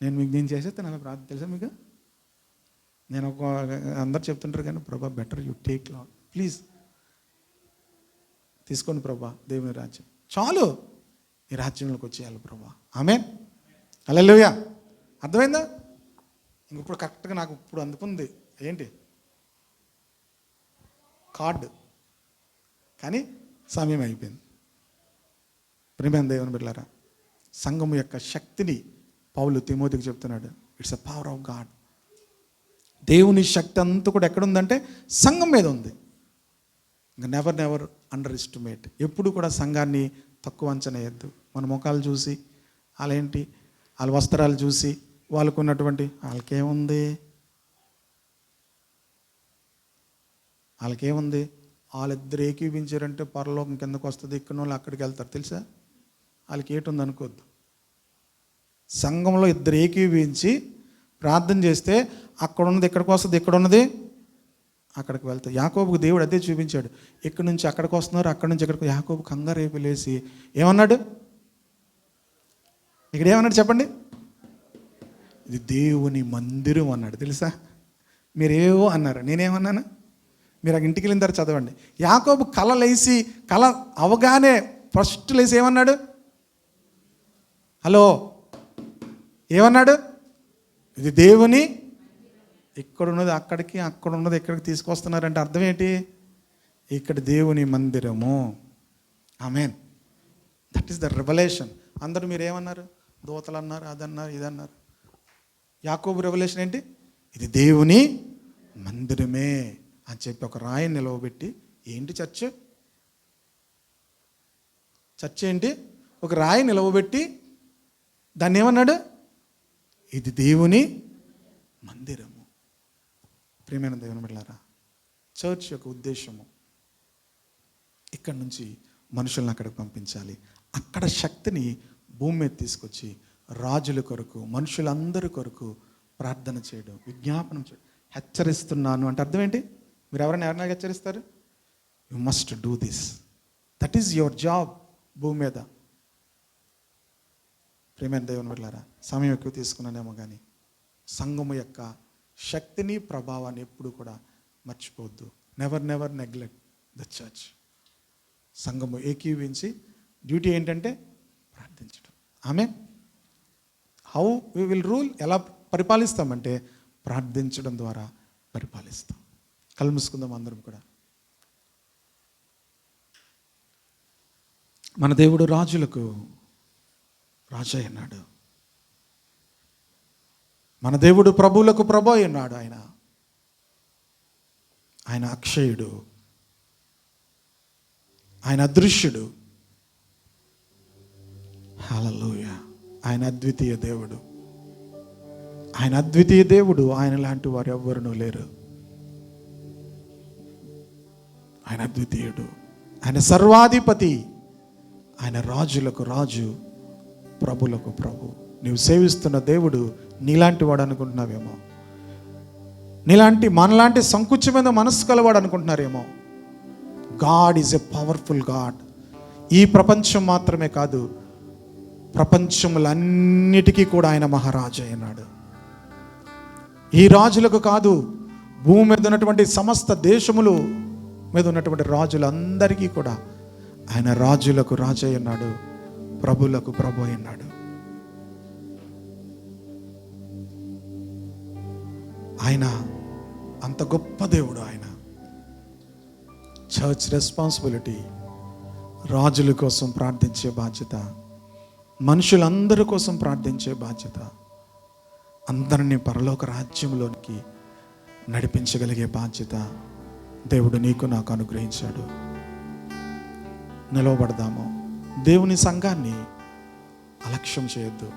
నేను చేసేస్తాను అలా ప్రార్థన. తెలుసా మీకు? నేను అందరు చెప్తుంటారు కానీ ప్రభా better you take lord, please తీసుకోండి ప్రభా దేవుని రాజ్యం. చాలు, ఈ రాజ్యంలోకి వచ్చేయాలి ప్రభా. ఆమేన్. హల్లెలూయా. అర్థమైందా? ఇప్పుడు కరెక్ట్గా నాకు ఇప్పుడు అందుకుంది ఏంటి? కార్డు. కానీ సమయం అయిపోయింది. ప్రియమైన దేవుని బిడ్డలారా, సంఘము యొక్క శక్తిని పౌలు తిమోతికి చెప్తున్నాడు. It's a power of God. దేవుని శక్తి అంతా కూడా ఎక్కడుందంటే సంఘం మీద ఉంది. ఇంకా నెవర్ అండర్ ఎస్టిమేట్. ఎప్పుడు కూడా సంఘాన్ని తక్కువ అంచనా వేయద్దు. మన ముఖాలు చూసి, వాళ్ళేంటి, వాళ్ళ వస్త్రాలు చూసి, వాళ్ళకు ఉన్నటువంటి వాళ్ళకేముంది వాళ్ళిద్దరు ఏకీపించారంటే పరలోకం కిందకు వస్తుంది, ఇక్కడ వాళ్ళు అక్కడికి వెళ్తారు. తెలుసా? వాళ్ళకి ఏటుంది అనుకోవద్దు. సంఘంలో ఇద్దరు ఏకీపించి ప్రార్థన చేస్తే అక్కడ ఉన్నది ఇక్కడికి వస్తుంది, ఇక్కడ ఉన్నది అక్కడికి వెళ్తాయి. యాకోబుకు దేవుడు అదే చూపించాడు. ఇక్కడి నుంచి అక్కడికి వస్తున్నారు, అక్కడి నుంచి ఇక్కడికి. యాకోబు కంగారు అయిపోలేసి ఏమన్నాడు? ఇక్కడ ఏమన్నాడు చెప్పండి? ఇది దేవుని మందిరం అన్నాడు. తెలుసా? మీరేవో అన్నారు, నేనేమన్నాను? మీరు ఆ ఇంటికి వెళ్ళిన తర్వాత చదవండి. యాకోబు కళ అవగానే ఫస్ట్ లేసి ఏమన్నాడు? హలో, ఏమన్నాడు? ఇది దేవుని, ఇక్కడ ఉన్నది అక్కడికి, అక్కడ ఉన్నది ఇక్కడికి తీసుకొస్తున్నారంటే అర్థం ఏంటి? ఇక్కడ దేవుని మందిరము. Amen. That is the revolution. అందరూ మీరు ఏమన్నారు? దూతలు అన్నారు, అదన్నారు, ఇదన్నారు. యాకోబు రెవల్యూషన్ ఏంటి? ఇది దేవుని మందిరమే అని చెప్పి ఒక రాయిని నిలవబెట్టి, ఏంటి చర్చ్ ఏంటి? ఒక రాయి నిలవబెట్టి దాన్ని ఏమన్నాడు? ఇది దేవుని మందిరము. ప్రియమైన దేవుని బిడ్డలారా, చర్చ్ యొక్క ఉద్దేశము ఇక్కడి నుంచి మనుషులను అక్కడికి పంపించాలి. అక్కడ శక్తిని భూమి మీద తీసుకొచ్చి రాజుల కొరకు, మనుషులందరి కొరకు ప్రార్థన చేయడం, విజ్ఞాపనం చేయడం. హెచ్చరిస్తున్నాను అంటే అర్థం ఏంటి? మీరు ఎవరైనా హెచ్చరిస్తారు? You must do this. That is your job భూమి మీద. ప్రియమైన దేవుని బిడ్డలారా, సమయం ఎక్కువ తీసుకున్నానేమో కానీ సంఘము యొక్క శక్తిని, ప్రభావాన్ని ఎప్పుడు కూడా మర్చిపోవద్దు. Never neglect the church. సంఘము ఏకీవించి డ్యూటీ ఏంటంటే ప్రార్థించడం. Amen. How we will rule? ఎలా పరిపాలిస్తామంటే ప్రార్థించడం ద్వారా పరిపాలిస్తాం. కళ్ళు మూసుకుందాం అందరం కూడా. మన దేవుడు రాజులకు రాజు అన్నాడు. మన దేవుడు ప్రభువులకు ప్రభు అన్నాడు. ఆయన అక్షయుడు, ఆయన అదృశ్యుడు. హల్లెలూయా. ఆయన అద్వితీయ దేవుడు. ఆయన లాంటి వారు ఎవ్వరూ లేరు. ఆయన అద్వితీయుడు. ఆయన సర్వాధిపతి, ఆయన రాజులకు రాజు, ప్రభులకు ప్రభు. నీవు సేవిస్తున్న దేవుడు నీలాంటి వాడు అనుకుంటున్నావేమో, మనలాంటి సంకుచమైన మనసు కలవాడు అనుకుంటున్నారేమో. God is a powerful God. ఈ ప్రపంచం మాత్రమే కాదు, ప్రపంచములన్నిటికీ కూడా ఆయన మహారాజు అయినాడు. ఈ రాజులకు కాదు, భూమి మీద ఉన్నటువంటి సమస్త దేశములు మీద ఉన్నటువంటి రాజులందరికీ కూడా ఆయన రాజులకు రాజు అయినాడు, ప్రభులకు ప్రభు అయినాడు. ఆయన అంత గొప్ప దేవుడు. ఆయన చర్చ్ రెస్పాన్సిబిలిటీ రాజుల కోసం ప్రార్థించే బాధ్యత, మనుషులందరి కోసం ప్రార్థించే బాధ్యత, అందరినీ పరలోక రాజ్యంలోనికి నడిపించగలిగే బాధ్యత దేవుడు నీకు నాకు అనుగ్రహించాడు. నిలవబడదాము. దేవుని సంఘాన్ని అలక్ష్యం చేయొద్దు.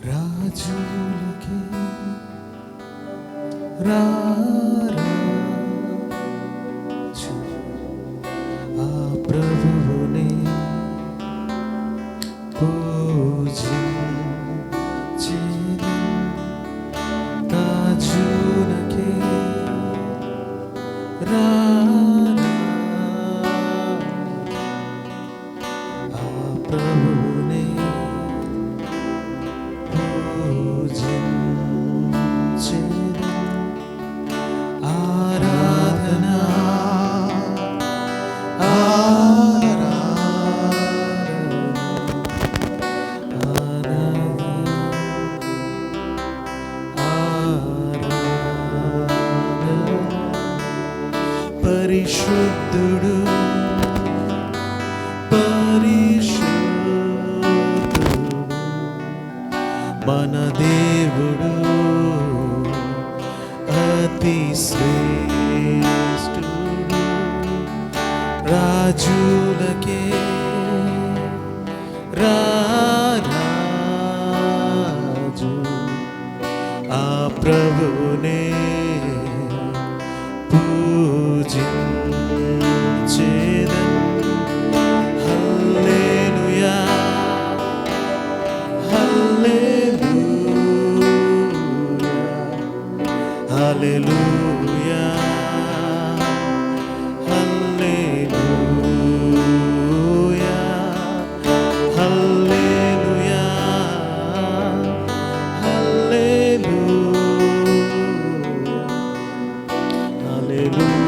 రాజులకి ఆ ప్రభువుని పూజించేది, రాజులకి ఆ ప్రభువుని పూజించేది, ఆరాధనా పరిశుద్ధుడు పరిశుద్ధుడు మన దేవుడు, అతి శ్రేష్ఠుడు. రాజులకే రాజు ఆ ప్రభునే పూజించేదన్. హల్లెలూయా హల్లెలూయా హల్లెలూయా హల్లెలూయా హల్లెలూయా హల్లెలూయా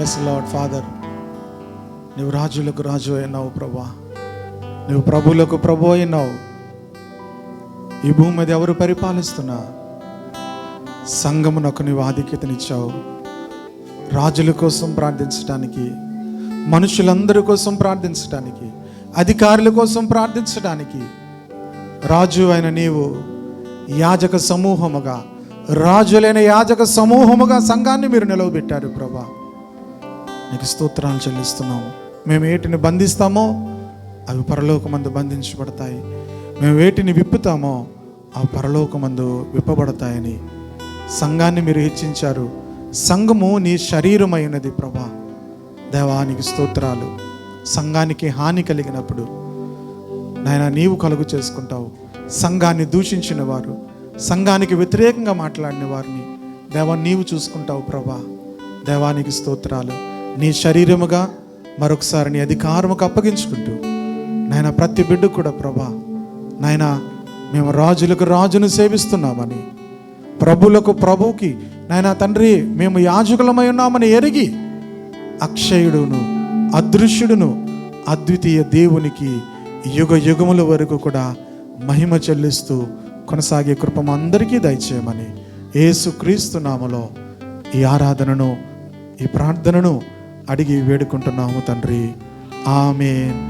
ఎస్ లార్డ్ ఫాదర్, నువ్వు రాజులకు రాజు అయినావు ప్రభా, నువ్వు ప్రభులకు ప్రభు అయినావు. ఈ భూమి మీద ఎవరు పరిపాలిస్తున్నా సంఘమునకు నీవు ఆధిక్యతనిచ్చావు. రాజుల కోసం ప్రార్థించడానికి, మనుషులందరి కోసం ప్రార్థించడానికి, అధికారుల కోసం ప్రార్థించడానికి రాజు అయిన నీవు యాజక సమూహముగా, రాజులైన యాజక సమూహముగా సంఘాన్ని మీరు నిలవబెట్టారు ప్రభా. నీకు స్తోత్రాలు చెల్లిస్తున్నాము. మేము వేటిని బంధిస్తామో అవి పరలోకమందు బంధించబడతాయి, మేము వేటిని విప్పుతామో అవి పరలోకమందు విప్పబడతాయని సంఘాన్ని మీరు హెచ్చించారు. సంఘము నీ శరీరమైనది ప్రభా. దేవానికి స్తోత్రాలు. సంఘానికి హాని కలిగినప్పుడు నాయన నీవు కలుగు చేసుకుంటావు. సంఘాన్ని దూషించిన వారు, సంఘానికి వ్యతిరేకంగా మాట్లాడిన వారిని దేవా నీవు చూసుకుంటావు ప్రభా. దేవానికి స్తోత్రాలు. నీ శరీరముగా మరొకసారి నీ అధికారముకు అప్పగించుకుంటూ నాయన ప్రతి బిడ్డ కూడా ప్రభా, నాయన మేము రాజులకు రాజును సేవిస్తున్నామని, ప్రభులకు ప్రభువుకి నాయన తండ్రి మేము యాజకులమై ఉన్నామని ఎరిగి అక్షయుడును అదృశ్యుడును అద్వితీయ దేవునికి యుగ యుగముల వరకు కూడా మహిమ చెల్లిస్తూ కొనసాగే కృప అందరికీ దయచేయమని యేసుక్రీస్తు నామములో ఈ ఆరాధనను, ఈ ప్రార్థనను అడిగి వేడుకుంటున్నాము తండ్రి. ఆమేన్.